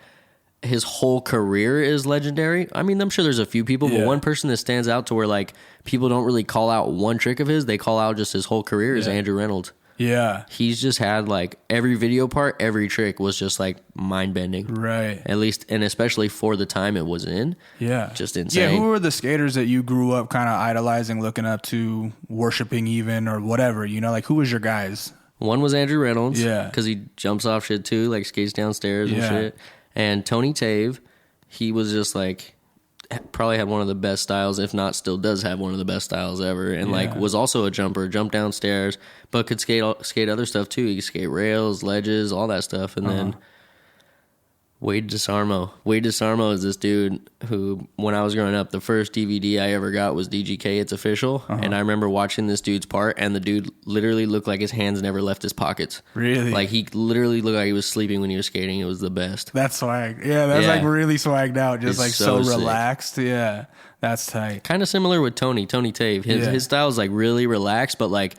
his whole career is legendary. I mean, I'm sure there's a few people, but one person that stands out to where like people don't really call out one trick of his, they call out just his whole career is Andrew Reynolds. Yeah. He's just had like every video part, every trick was just like mind bending. Right. At least, and especially for the time it was in. Yeah. Just insane. Yeah. Who were the skaters that you grew up kind of idolizing, looking up to, worshiping even, or whatever, you know, like who was your guys? One was Andrew Reynolds. Yeah. Because he jumps off shit too, like skates downstairs and shit. And Tony Tave, he was just like, probably had one of the best styles, if not still does have one of the best styles ever. And like was also a jumper, jumped downstairs, but could skate other stuff too. He could skate rails, ledges, all that stuff. And then Wade DeSarmo. Wade DeSarmo is this dude who, when I was growing up, the first DVD I ever got was DGK It's Official. And I remember watching this dude's part, and the dude literally looked like his hands never left his pockets. Really? Like, he literally looked like he was sleeping when he was skating. It was the best. That's swag. Yeah, that's like really swagged out. Just It's like so so relaxed. Yeah, that's tight. Kind of similar with Tony Tave. His style is like really relaxed, but like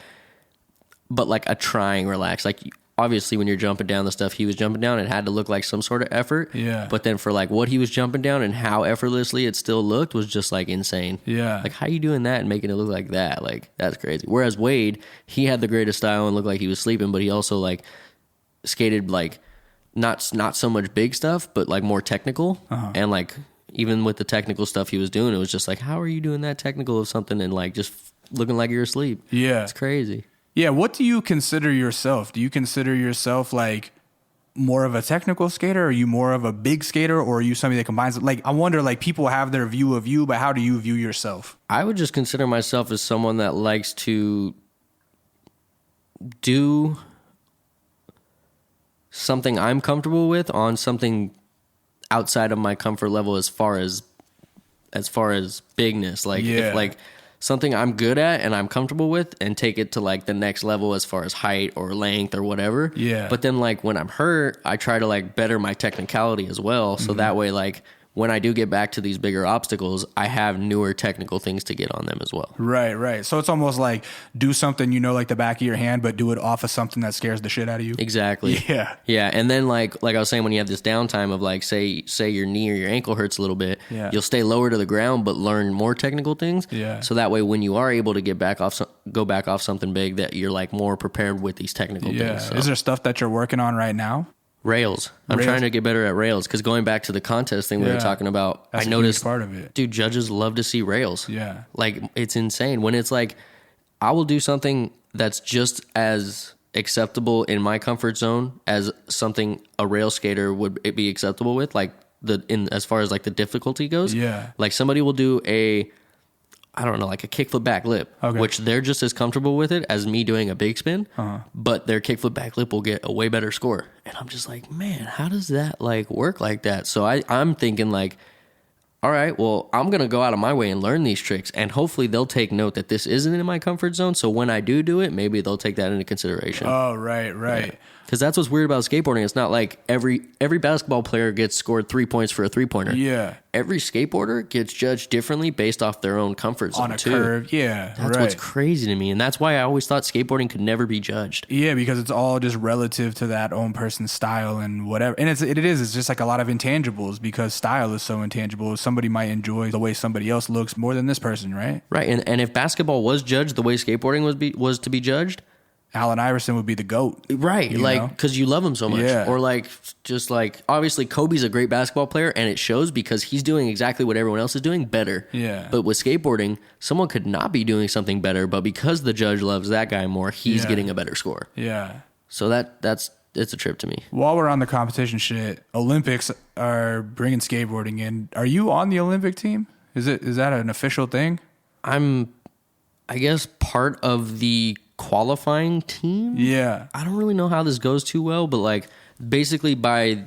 a trying relaxed. Like, obviously when you're jumping down the stuff he was jumping down, it had to look like some sort of effort. Yeah. But then for like what he was jumping down and how effortlessly it still looked was just like insane. Yeah. Like, how you doing that and making it look like that? Like, that's crazy. Whereas Wade, he had the greatest style and looked like he was sleeping, but he also like skated like not so much big stuff, but like more technical. And like, even with the technical stuff he was doing, it was just like, how are you doing that technical of something and like just looking like you're asleep? Yeah. It's crazy. Yeah, what do you consider yourself? Do you consider yourself like more of a technical skater? Are you more of a big skater, or are you somebody that combines? Like, I wonder, like, people have their view of you, but how do you view yourself? I would just consider myself as someone that likes to do something I'm comfortable with on something outside of my comfort level as far as bigness. Like, if like something I'm good at and I'm comfortable with, and take it to like the next level as far as height or length or whatever. Yeah. But then like when I'm hurt, I try to like better my technicality as well. So that way, like when I do get back to these bigger obstacles, I have newer technical things to get on them as well. Right. So it's almost like do something, like the back of your hand, but do it off of something that scares the shit out of you. Exactly. Yeah. Yeah. And then like I was saying, when you have this downtime of like, say your knee or your ankle hurts a little bit, you'll stay lower to the ground, but learn more technical things. Yeah. So that way, when you are able to go back off something big, that you're like more prepared with these technical things. So. Is there stuff that you're working on right now? Rails. I'm trying to get better at rails, because going back to the contest thing we were talking about, That's I noticed a huge part of it. Dude, judges love to see rails. Yeah. Like, it's insane when it's like, I will do something that's just as acceptable in my comfort zone as something a rail skater would be acceptable with, like as far as like the difficulty goes. Yeah. Like, somebody will do like a kickflip back lip, which they're just as comfortable with it as me doing a big spin, but their kickflip back lip will get a way better score. And I'm just like, man, how does that like work like that? So I'm thinking like, all right, well, I'm going to go out of my way and learn these tricks, and hopefully they'll take note that this isn't in my comfort zone. So when I do it, maybe they'll take that into consideration. Oh, right. Because that's what's weird about skateboarding. It's not like every basketball player gets scored 3 points for a 3-pointer. Yeah. Every skateboarder gets judged differently based off their own comfort zone, On a curve, yeah. That's what's crazy to me. And that's why I always thought skateboarding could never be judged. Yeah, because it's all just relative to that own person's style and whatever. And it's just like a lot of intangibles, because style is so intangible. Somebody might enjoy the way somebody else looks more than this person, right? Right. And if basketball was judged the way skateboarding was to be judged, Allen Iverson would be the GOAT. Right. Like, because you love him so much. Yeah. Or like, just like, obviously Kobe's a great basketball player, and it shows because he's doing exactly what everyone else is doing better. Yeah. But with skateboarding, someone could not be doing something better, but because the judge loves that guy more, he's getting a better score. Yeah. So it's a trip to me. While we're on the competition shit, Olympics are bringing skateboarding in. Are you on the Olympic team? Is that an official thing? I'm, I guess, part of the qualifying team. Yeah. I don't really know how this goes too well, but like basically by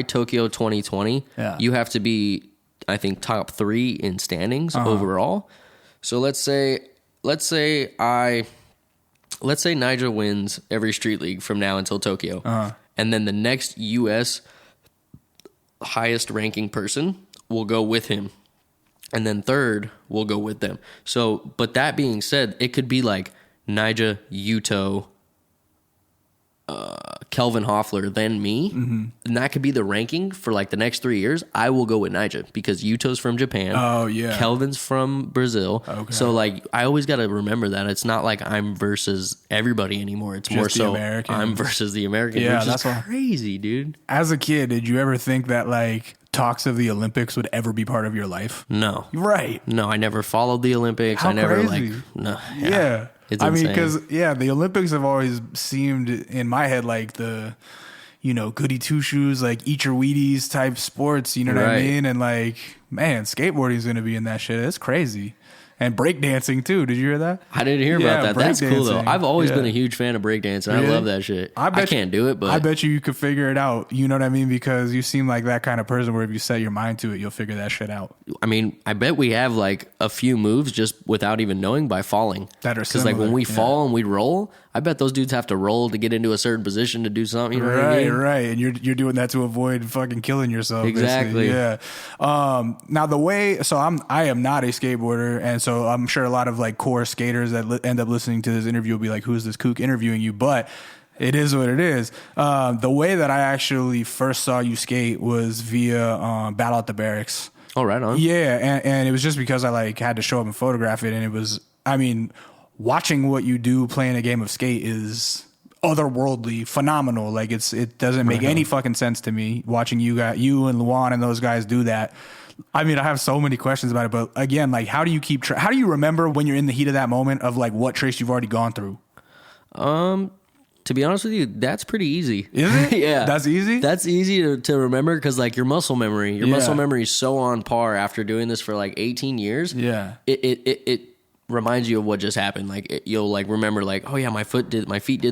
Tokyo 2020, you have to be, I think, top 3 in standings overall. So let's say Nigel wins every street league from now until Tokyo. And then the next US highest ranking person will go with him. And then third will go with them. So, but that being said, it could be like Nija, Yuto, Kelvin Hoffler, then me. Mm-hmm. And that could be the ranking for like the next 3 years. I will go with Nija because Yuto's from Japan. Oh, yeah. Kelvin's from Brazil. Okay. So like, I always got to remember that. It's not like I'm versus everybody anymore. It's just more so I'm versus the American. Yeah, which is crazy, dude. As a kid, did you ever think that like talks of the Olympics would ever be part of your life? No. Right. No, I never followed the Olympics. I never crazy. No. Yeah. It's I mean, insane. because, the Olympics have always seemed in my head like the, goody two shoes, like eat your Wheaties type sports, you know what I mean? And like, man, skateboarding is going to be in that shit. It's crazy. And breakdancing too. Did you hear that? I didn't hear about that. That's cool though. breakdancing. I've always been a huge fan of breakdancing. Really? I love that shit. I can't do it, but I bet you could figure it out. You know what I mean? Because you seem like that kind of person where if you set your mind to it, you'll figure that shit out. I mean, I bet we have like a few moves just without even knowing by falling. That are because like when we fall and we roll, I bet those dudes have to roll to get into a certain position to do something. You know what I mean? Right. And you're doing that to avoid fucking killing yourself. Exactly. Basically. Yeah. Now I am not a skateboarder, and so I'm sure a lot of like core skaters that end up listening to this interview will be like, "Who's this kook interviewing you?" But it is what it is. The way that I actually first saw you skate was via Battle at the Barracks. Oh, right on. Yeah, and it was just because I like had to show up and photograph it, and it was, I mean, watching what you do playing a game of skate is otherworldly, phenomenal. Like it doesn't make any fucking sense to me watching you and Luan and those guys do that. I mean, I have so many questions about it, but again, like, how do you keep how do you remember when you're in the heat of that moment of like what tricks you've already gone through? To be honest with you, that's pretty easy. Is it? Yeah. That's easy? That's easy to remember because like your muscle memory is so on par after doing this for like 18 years. Yeah. It reminds you of what just happened. Like you'll like remember like, oh yeah, my feet did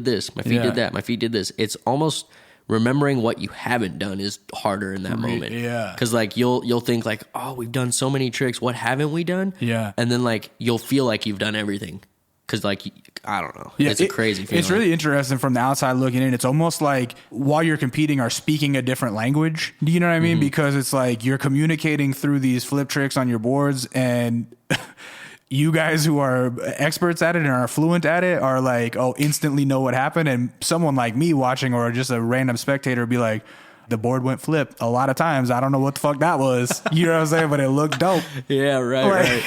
this, my feet did that, my feet did this. It's almost remembering what you haven't done is harder in that moment. Yeah. Cause like you'll think like, oh, we've done so many tricks. What haven't we done? Yeah. And then like you'll feel like you've done everything. Cause like, I don't know. Yeah, it's a crazy feeling. It's really interesting from the outside looking in. It's almost like while you're competing are speaking a different language. Do you know what I mean? Mm-hmm. Because it's like you're communicating through these flip tricks on your boards, and you guys who are experts at it and are fluent at it are like, oh, instantly know what happened. And someone like me watching or just a random spectator would be like, the board went flip a lot of times. I don't know what the fuck that was. You know what I'm saying? But it looked dope. Yeah, right.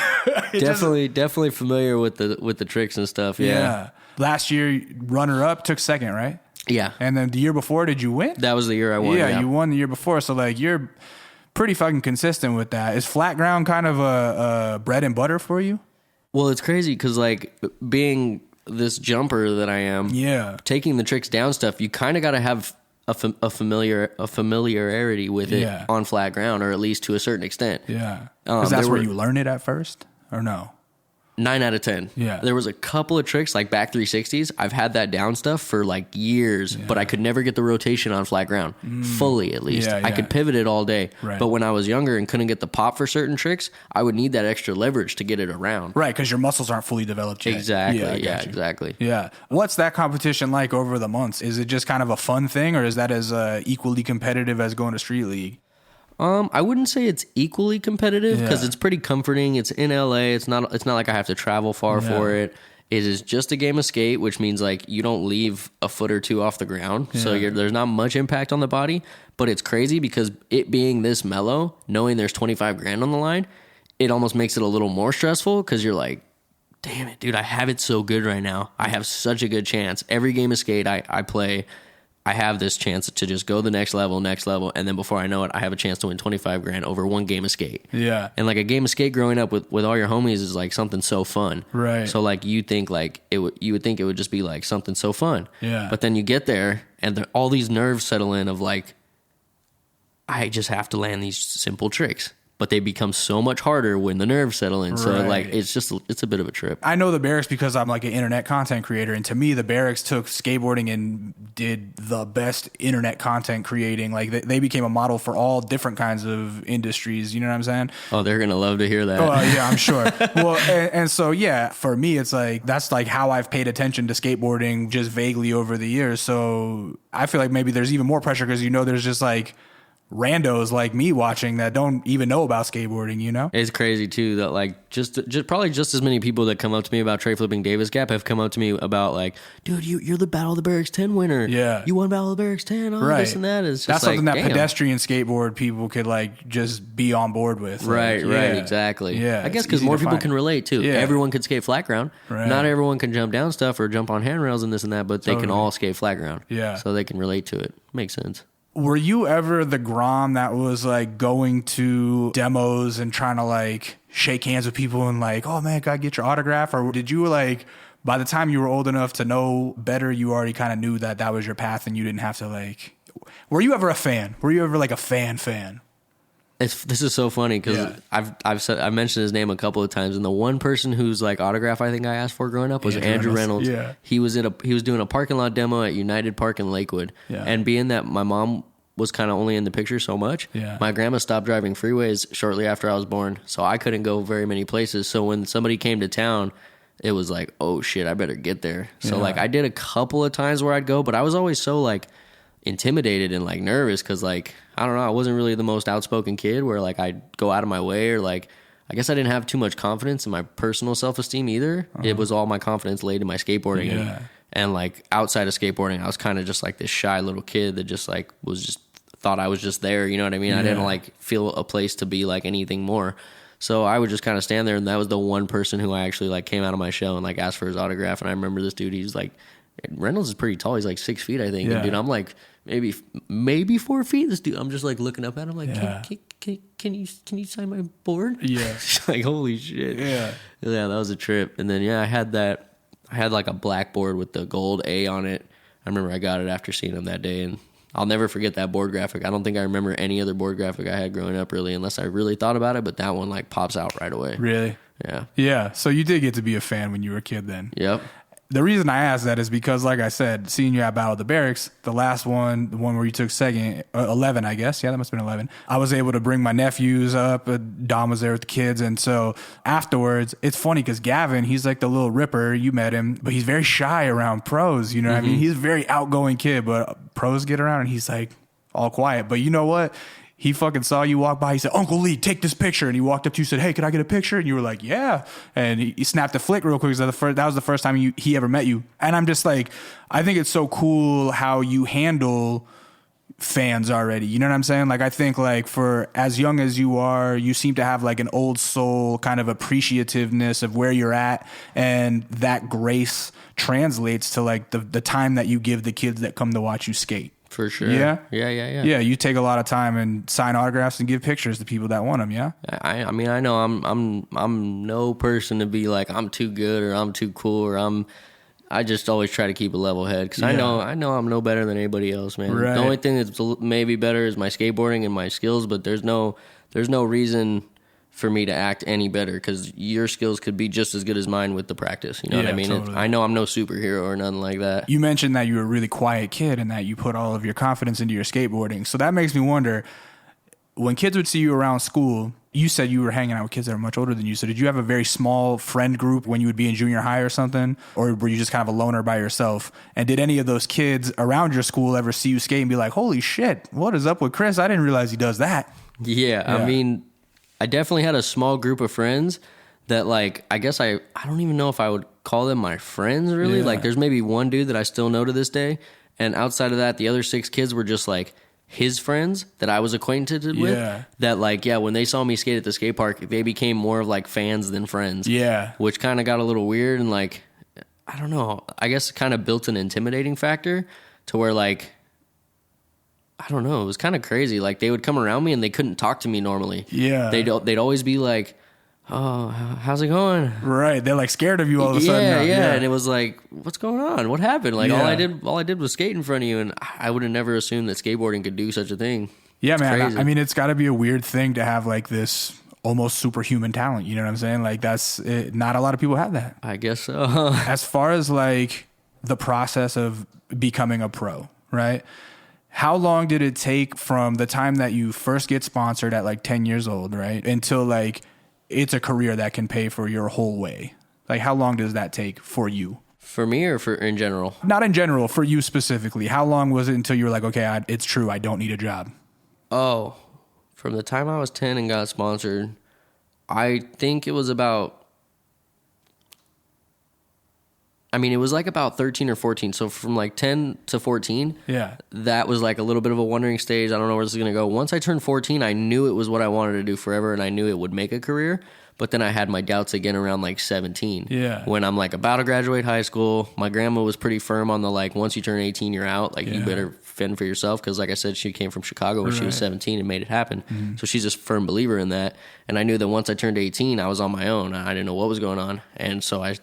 Definitely familiar with the tricks and stuff. Yeah. Last year, runner up, took second, right? Yeah. And then the year before, did you win? That was the year I won. Yeah, you won the year before. So like you're pretty fucking consistent with that. Is flat ground kind of a bread and butter for you? Well, it's crazy because like being this jumper that I am, taking the tricks down stuff, you kind of got to have a familiarity with it on flat ground, or at least to a certain extent. Yeah, because that's where you learn it at first, or no? 9 out of 10. Yeah. There was a couple of tricks like back 360s. I've had that down stuff for like years, but I could never get the rotation on flat ground fully, at least. I could pivot it all day. Right. But when I was younger and couldn't get the pop for certain tricks, I would need that extra leverage to get it around. Right, because your muscles aren't fully developed yet. Exactly. Yeah, exactly. Yeah. What's that competition like over the months? Is it just kind of a fun thing, or is that as equally competitive as going to Street League? I wouldn't say it's equally competitive because it's pretty comforting. It's in LA. It's not like I have to travel far for it. It is just a game of skate, which means like you don't leave a foot or two off the ground. Yeah. So there's not much impact on the body, but it's crazy because it being this mellow, knowing there's 25 grand on the line, it almost makes it a little more stressful because you're like, damn it, dude, I have it so good right now. I have such a good chance. Every game of skate I play, I have this chance to just go the next level, and then before I know it, I have a chance to win 25 grand over one game of skate. Yeah. And like a game of skate growing up with all your homies is like something so fun. Right. So like you think like you would think it would just be like something so fun. Yeah. But then you get there and all these nerves settle in of like, I just have to land these simple tricks. But they become so much harder when the nerves settle in. So like it's a bit of a trip. I know the Barracks because I'm like an internet content creator, and to me the Barracks took skateboarding and did the best internet content creating. Like they became a model for all different kinds of industries. You know what I'm saying? Oh, they're gonna love to hear that. Oh yeah, I'm sure. Well, and so yeah, for me it's like that's like how I've paid attention to skateboarding just vaguely over the years. So I feel like maybe there's even more pressure because there's just like randos like me watching that don't even know about skateboarding, you know? It's crazy too that like just probably just as many people that come up to me about tray flipping Davis Gap have come up to me about like, dude, you're the Battle of the Barracks 10 winner. Yeah. You won Battle of the Barracks 10. Oh, right. This and that. It's just that's like, something that damn. Pedestrian skateboard people could like just be on board with. Right, exactly. Yeah. I guess because more people can relate too. Yeah. Everyone can skate flat ground. Right. Not everyone can jump down stuff or jump on handrails and this and that, but they can all skate flat ground. Yeah. So they can relate to it. Makes sense. Were you ever the Grom that was like going to demos and trying to like shake hands with people and like, oh man, can I get your autograph? Or did you like, by the time you were old enough to know better, you already kind of knew that that was your path and you didn't have to like, were you ever a fan? Were you ever like a fan? This is so funny because I've mentioned his name a couple of times, and the one person whose like autograph I think I asked for growing up was Andrew Reynolds. Yeah. He was doing a parking lot demo at United Park in Lakewood. Yeah. And being that my mom was kind of only in the picture so much, my grandma stopped driving freeways shortly after I was born, so I couldn't go very many places. So when somebody came to town, it was like, oh shit, I better get there. So like I did a couple of times where I'd go, but I was always so like intimidated and like nervous because like I don't know, I wasn't really the most outspoken kid where like I'd go out of my way, or like I guess I didn't have too much confidence in my personal self-esteem either. It was all my confidence laid in my skateboarding. And like outside of skateboarding, I was kind of just like this shy little kid that just like thought I was just there, you know what I mean? I didn't like feel a place to be like anything more. So I would just kind of stand there, and that was the one person who I actually like came out of my shell and like asked for his autograph. And I remember this dude, he's like, Reynolds is pretty tall. He's like 6 feet, I think. And dude, I'm like maybe 4 feet. This dude, I'm just like looking up at him like, can you sign my board? Yeah. Like, holy shit. Yeah, that was a trip. And then I had like a blackboard with the gold A on it. I remember I got it after seeing him that day, and I'll never forget that board graphic. I don't think I remember any other board graphic I had growing up really, unless I really thought about it, but that one like pops out right away. Really? Yeah. Yeah. So you did get to be a fan when you were a kid then. Yep. The reason I asked that is because, like I said, seeing you at Battle of the Barracks, the last one, the one where you took second, 11, I guess. Yeah, that must have been 11. I was able to bring my nephews up. Dom was there with the kids. And so afterwards, it's funny because Gavin, he's like the little ripper. You met him, but he's very shy around pros. You know what I mean? He's a very outgoing kid, but pros get around and he's like all quiet. But you know what? He fucking saw you walk by. He said, Uncle Lee, take this picture. And he walked up to you and said, hey, can I get a picture? And you were like, yeah. And he snapped a flick real quick. That was the first time he ever met you. And I'm just like, I think it's so cool how you handle fans already. You know what I'm saying? Like, I think like for as young as you are, you seem to have like an old soul kind of appreciativeness of where you're at. And that grace translates to like the time that you give the kids that come to watch you skate. For sure. Yeah? Yeah. You take a lot of time and sign autographs and give pictures to people that want them, yeah? I mean, I know I'm no person to be like, I'm too good or I'm too cool or I just always try to keep a level head because I know I'm no better than anybody else, man. Right. The only thing that's maybe better is my skateboarding and my skills, but there's no reason for me to act any better because your skills could be just as good as mine with the practice. You know what I mean? Totally. I know I'm no superhero or nothing like that. You mentioned that you were a really quiet kid and that you put all of your confidence into your skateboarding. So that makes me wonder, when kids would see you around school, you said you were hanging out with kids that are much older than you. So did you have a very small friend group when you would be in junior high or something? Or were you just kind of a loner by yourself? And did any of those kids around your school ever see you skate and be like, holy shit, what is up with Chris? I didn't realize he does that. Yeah. I mean, I definitely had a small group of friends that like, I guess I don't even know if I would call them my friends really. Yeah. Like there's maybe one dude that I still know to this day. And outside of that, the other 6 kids were just like his friends that I was acquainted with that like, when they saw me skate at the skate park, they became more of like fans than friends. Yeah. Which kind of got a little weird and like, I don't know, I guess it kind of built an intimidating factor to where like, I don't know. It was kind of crazy. Like they would come around me and they couldn't talk to me normally. Yeah. They'd always be like, "Oh, how's it going?" Right. They're like scared of you all of a sudden. Yeah. And it was like, "What's going on? What happened?" Like all I did was skate in front of you, and I would have never assumed that skateboarding could do such a thing. Yeah, man. Crazy. I mean, it's got to be a weird thing to have like this almost superhuman talent. You know what I'm saying? Like not a lot of people have that. I guess so. As far as like the process of becoming a pro, right? How long did it take from the time that you first get sponsored at like 10 years old, right? Until like it's a career that can pay for your whole way? Like how long does that take for you? For me or for in general? Not in general, for you specifically. How long was it until you were like, okay, it's true, I don't need a job? Oh, from the time I was 10 and got sponsored, I think it was about, it was like about 13 or 14. So from like 10 to 14, that was like a little bit of a wondering stage. I don't know where this is going to go. Once I turned 14, I knew it was what I wanted to do forever, and I knew it would make a career. But then I had my doubts again around like 17. Yeah. When I'm like about to graduate high school, my grandma was pretty firm on the like, once you turn 18, you're out. Like you better fend for yourself. Because like I said, she came from Chicago when she was 17 and made it happen. Mm-hmm. So she's a firm believer in that. And I knew that once I turned 18, I was on my own. I didn't know what was going on. And so I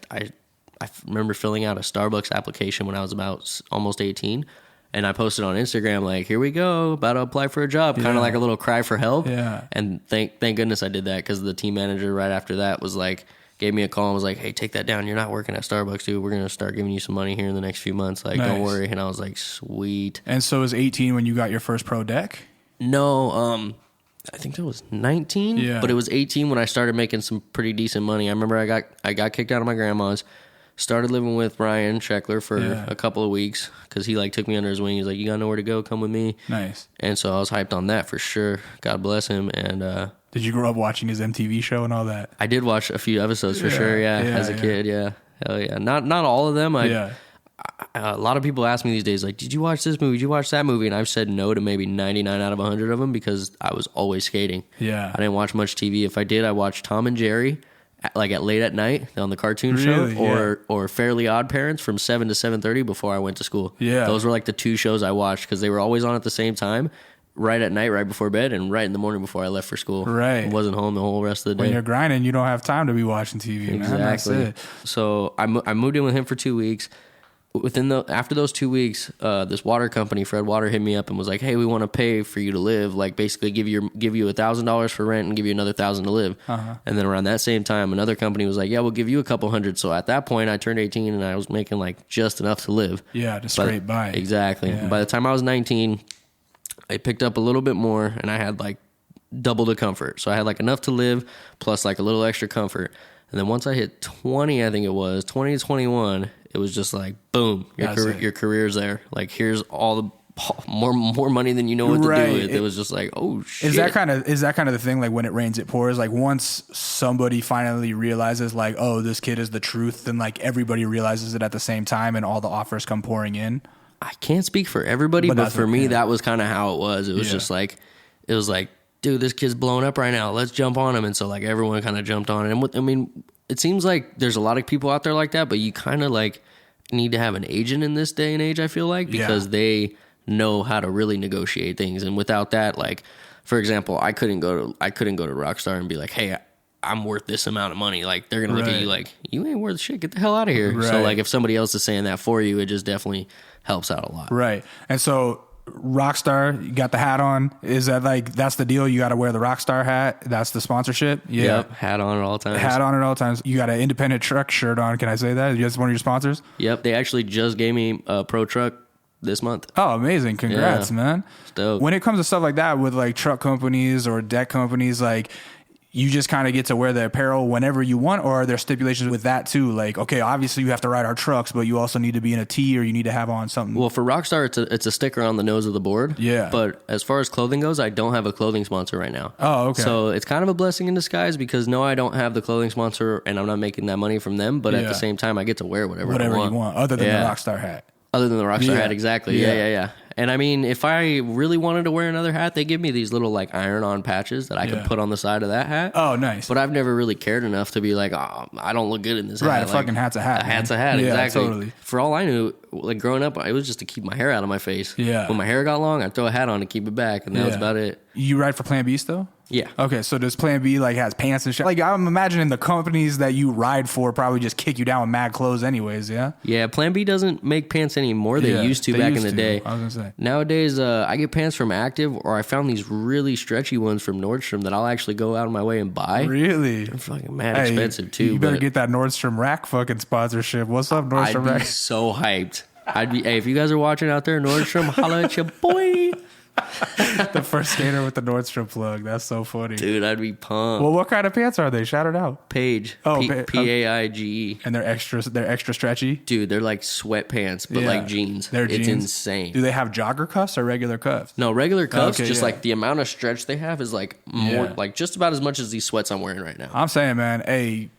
remember filling out a Starbucks application when I was about almost 18, And I posted on Instagram, like, here we go, about to apply for a job, kind of like a little cry for help. Yeah. And thank goodness I did that, because the team manager right after that was like, gave me a call and was like, hey, take that down. You're not working at Starbucks, dude. We're going to start giving you some money here in the next few months. Like, don't worry. And I was like, sweet. And so it was 18 when you got your first pro deck? No, I think that was 19. Yeah. But it was 18 when I started making some pretty decent money. I remember I got kicked out of my grandma's, started living with Ryan Scheckler for a couple of weeks, because he like took me under his wing. He's like, you got nowhere to go, come with me. Nice. And so I was hyped on that for sure. God bless him. And did you grow up watching his MTV show and all that? I did watch a few episodes for sure, as a kid, Hell yeah. Not all of them. A lot of people ask me these days, like, did you watch this movie? Did you watch that movie? And I've said no to maybe 99 out of 100 of them, because I was always skating. Yeah. I didn't watch much TV. If I did, I watched Tom and Jerry, like at late at night on the cartoon show, or Fairly Odd Parents from 7 to 7:30 before I went to school. Yeah. Those were like the two shows I watched, because they were always on at the same time, right at night, right before bed, and right in the morning before I left for school. Right. I wasn't home the whole rest of the day. When you're grinding, you don't have time to be watching TV, exactly. man. That's it. So I moved in with him for 2 weeks. After those 2 weeks, this water company, Fred Water, hit me up and was like, hey, we want to pay for you to live, like basically give you $1,000 for rent and give you another $1,000 to live. And then around that same time, another company was like, yeah, we'll give you a couple hundred. So at that point I turned 18 and I was making like just enough to live. Yeah, to scrape by. Exactly. Yeah. By the time I was 19, I picked up a little bit more, and I had like double the comfort. So I had like enough to live plus like a little extra comfort. And then once I hit 20, I think it was 20 to 21, it was just like, boom, your career's there. Like, here's all the more money than you know what to do with. It was just like, oh shit. Is that kind of the thing? Like, when it rains, it pours. Like, once somebody finally realizes, like, oh, this kid is the truth, then like everybody realizes it at the same time, and all the offers come pouring in. I can't speak for everybody, but for me, that was kind of how it was. It was just like, dude, this kid's blowing up right now. Let's jump on him. And so like everyone kind of jumped on it. And I mean, it seems like there's a lot of people out there like that, but you kind of like need to have an agent in this day and age, I feel like, because they know how to really negotiate things. And without that, like, for example, I couldn't go to Rockstar and be like, hey, I'm worth this amount of money. Like, they're going to look at you like, you ain't worth shit. Get the hell out of here. Right. So like, if somebody else is saying that for you, it just definitely helps out a lot. Right. And so Rockstar, you got the hat on. Is that like, that's the deal? You got to wear the Rockstar hat. That's the sponsorship. Yeah. Yep. Hat on at all times. Hat on at all times. You got an independent truck shirt on. Can I say that? That's one of your sponsors? Yep. They actually just gave me a pro truck this month. Oh, amazing. Congrats, man. It's dope. When it comes to stuff like that with like truck companies or deck companies, like, you just kind of get to wear the apparel whenever you want, or are there stipulations with that too? Like, okay, obviously you have to ride our trucks, but you also need to be in a tee, or you need to have on something. Well, for Rockstar, it's a sticker on the nose of the board. Yeah. But as far as clothing goes, I don't have a clothing sponsor right now. Oh, okay. So it's kind of a blessing in disguise, because no, I don't have the clothing sponsor and I'm not making that money from them. But at the same time, I get to wear whatever I want. You want, other than the Rockstar hat. Other than the Rockstar hat, exactly. Yeah. And I mean, if I really wanted to wear another hat, they give me these little like iron-on patches that I can put on the side of that hat. Oh, nice. But I've never really cared enough to be like, oh, I don't look good in this hat. Right, like, fucking hat's a hat. A hat's a hat, exactly. Totally. For all I knew, like growing up, it was just to keep my hair out of my face. Yeah. When my hair got long, I'd throw a hat on to keep it back, and that was about it. You ride for Plan B still? Yeah. Okay, so does Plan B like has pants and shit? Like, I'm imagining the companies that you ride for probably just kick you down with mad clothes anyways, yeah? Yeah, Plan B doesn't make pants anymore. They used to back in the day. I was gonna say. Nowadays, I get pants from Active, or I found these really stretchy ones from Nordstrom that I'll actually go out of my way and buy. Really? They're fucking mad expensive too. You better get that Nordstrom Rack fucking sponsorship. What's up, Nordstrom Rack? I'd be so hyped. Hey, if you guys are watching out there, Nordstrom, holla at your boy. The first skater with the Nordstrom plug. That's so funny. Dude, I'd be pumped. Well, what kind of pants are they? Shout it out. Paige. Paige. And they're extra stretchy? Dude, they're like sweatpants, but like jeans. They're jeans. It's insane. Do they have jogger cuffs or regular cuffs? No, regular cuffs. Like the amount of stretch they have is like more, like just about as much as these sweats I'm wearing right now. I'm saying, man, hey,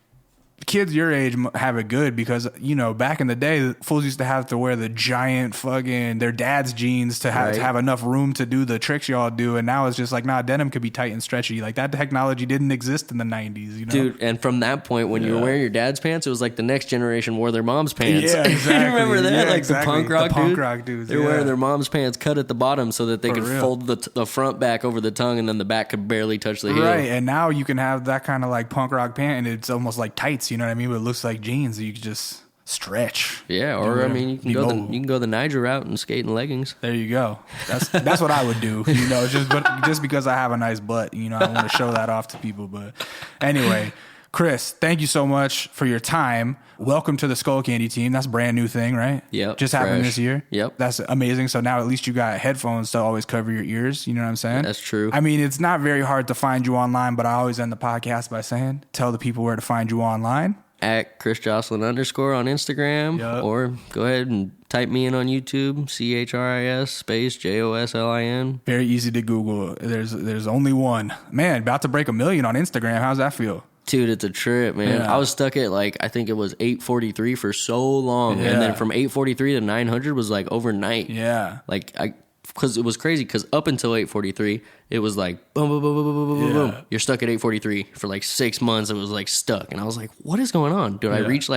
kids your age have it good, because, you know, back in the day, fools used to have to wear the giant fucking their dad's jeans to have enough room to do the tricks y'all do, and now it's just like, nah, denim could be tight and stretchy. Like, that technology didn't exist in the 90s, you know? Dude, and from that point, when you were wearing your dad's pants, it was like the next generation wore their mom's pants. Yeah, exactly. You remember that? Yeah, like exactly. the punk rock dudes. They were wearing their mom's pants cut at the bottom so that they could fold the front back over the tongue, and then the back could barely touch the heel. Right, and now you can have that kind of like punk rock pant, and it's almost like tights, you know what I mean? But it looks like jeans. You could just stretch. Yeah, or I mean, you can go the Niger route and skate in leggings. There you go. That's what I would do. You know, just because I have a nice butt. You know, I want to show that off to people. But anyway, Chris, thank you so much for your time. Welcome to the Skullcandy team. That's a brand new thing, right? Yep. Just happened this year. Yep. That's amazing. So now at least you got headphones to always cover your ears. You know what I'm saying? That's true. I mean, it's not very hard to find you online, but I always end the podcast by saying, tell the people where to find you online. At Joslin _ on Instagram. Yep. Or go ahead and type me in on YouTube, CHRIS space JOSLIN. Very easy to Google. There's only one. Man, about to break 1 million on Instagram. How's that feel? Dude, it's a trip, man. Yeah. I was stuck at I think it was 843 for so long. Yeah. And then from 843 to 900 was overnight. Yeah. Because it was crazy, because up until 843, it was boom, boom, boom, boom, boom, boom, boom, boom. You're stuck at 843 for 6 months. It was stuck. And I was like, what is going on? Did I reach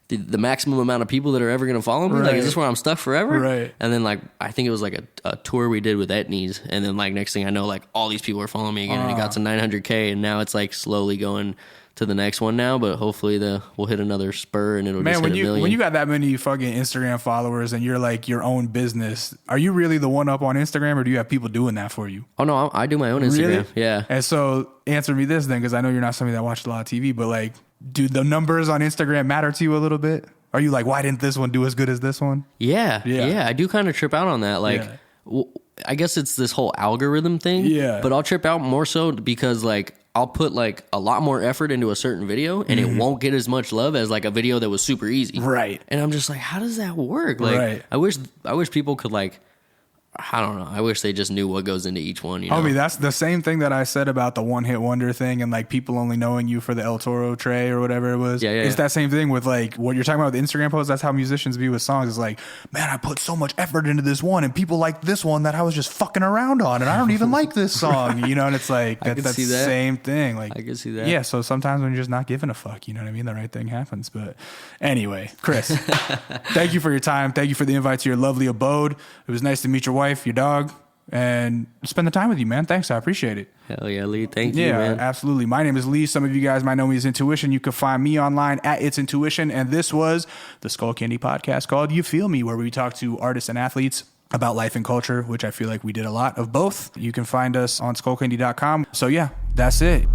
the maximum amount of people that are ever going to follow me? Right. Is this where I'm stuck forever? Right. And then I think it was a tour we did with Etnies. And then next thing I know, all these people are following me again. And it got to 900K. And now it's slowly going to the next one now, but hopefully we'll hit another spur and it'll just hit 1 million. When you got that many fucking Instagram followers and you're your own business, are you really the one up on Instagram, or do you have people doing that for you? Oh no, I do my own Instagram. Really? Yeah. And so answer me this then, because I know you're not somebody that watched a lot of TV, but do the numbers on Instagram matter to you a little bit? Are you why didn't this one do as good as this one? Yeah. I do kind of trip out on that. I guess it's this whole algorithm thing. Yeah. But I'll trip out more so because I'll put a lot more effort into a certain video and it won't get as much love as a video that was super easy. Right. And I'm just how does that work? Right. I wish people could I don't know. I wish they just knew what goes into each one. You know? I mean, that's the same thing that I said about the one hit wonder thing and people only knowing you for the El Toro tray or whatever it was. Yeah. It's that same thing with what you're talking about with Instagram posts. That's how musicians be with songs. It's man, I put so much effort into this one and people like this one that I was just fucking around on and I don't even like this song, you know? And it's that's the same thing. I can see that. Yeah. So sometimes when you're just not giving a fuck, you know what I mean? The right thing happens. But anyway, Chris, thank you for your time. Thank you for the invite to your lovely abode. It was nice to meet your wife, your dog, and spend the time with you, man. Thanks. I appreciate it. Hell yeah, Lee. Thank you, man. Yeah, absolutely. My name is Lee. Some of you guys might know me as Intuition. You can find me online at It's Intuition. And this was the Skullcandy podcast called You Feel Me, where we talk to artists and athletes about life and culture, which I feel like we did a lot of both. You can find us on skullcandy.com. So yeah, that's it.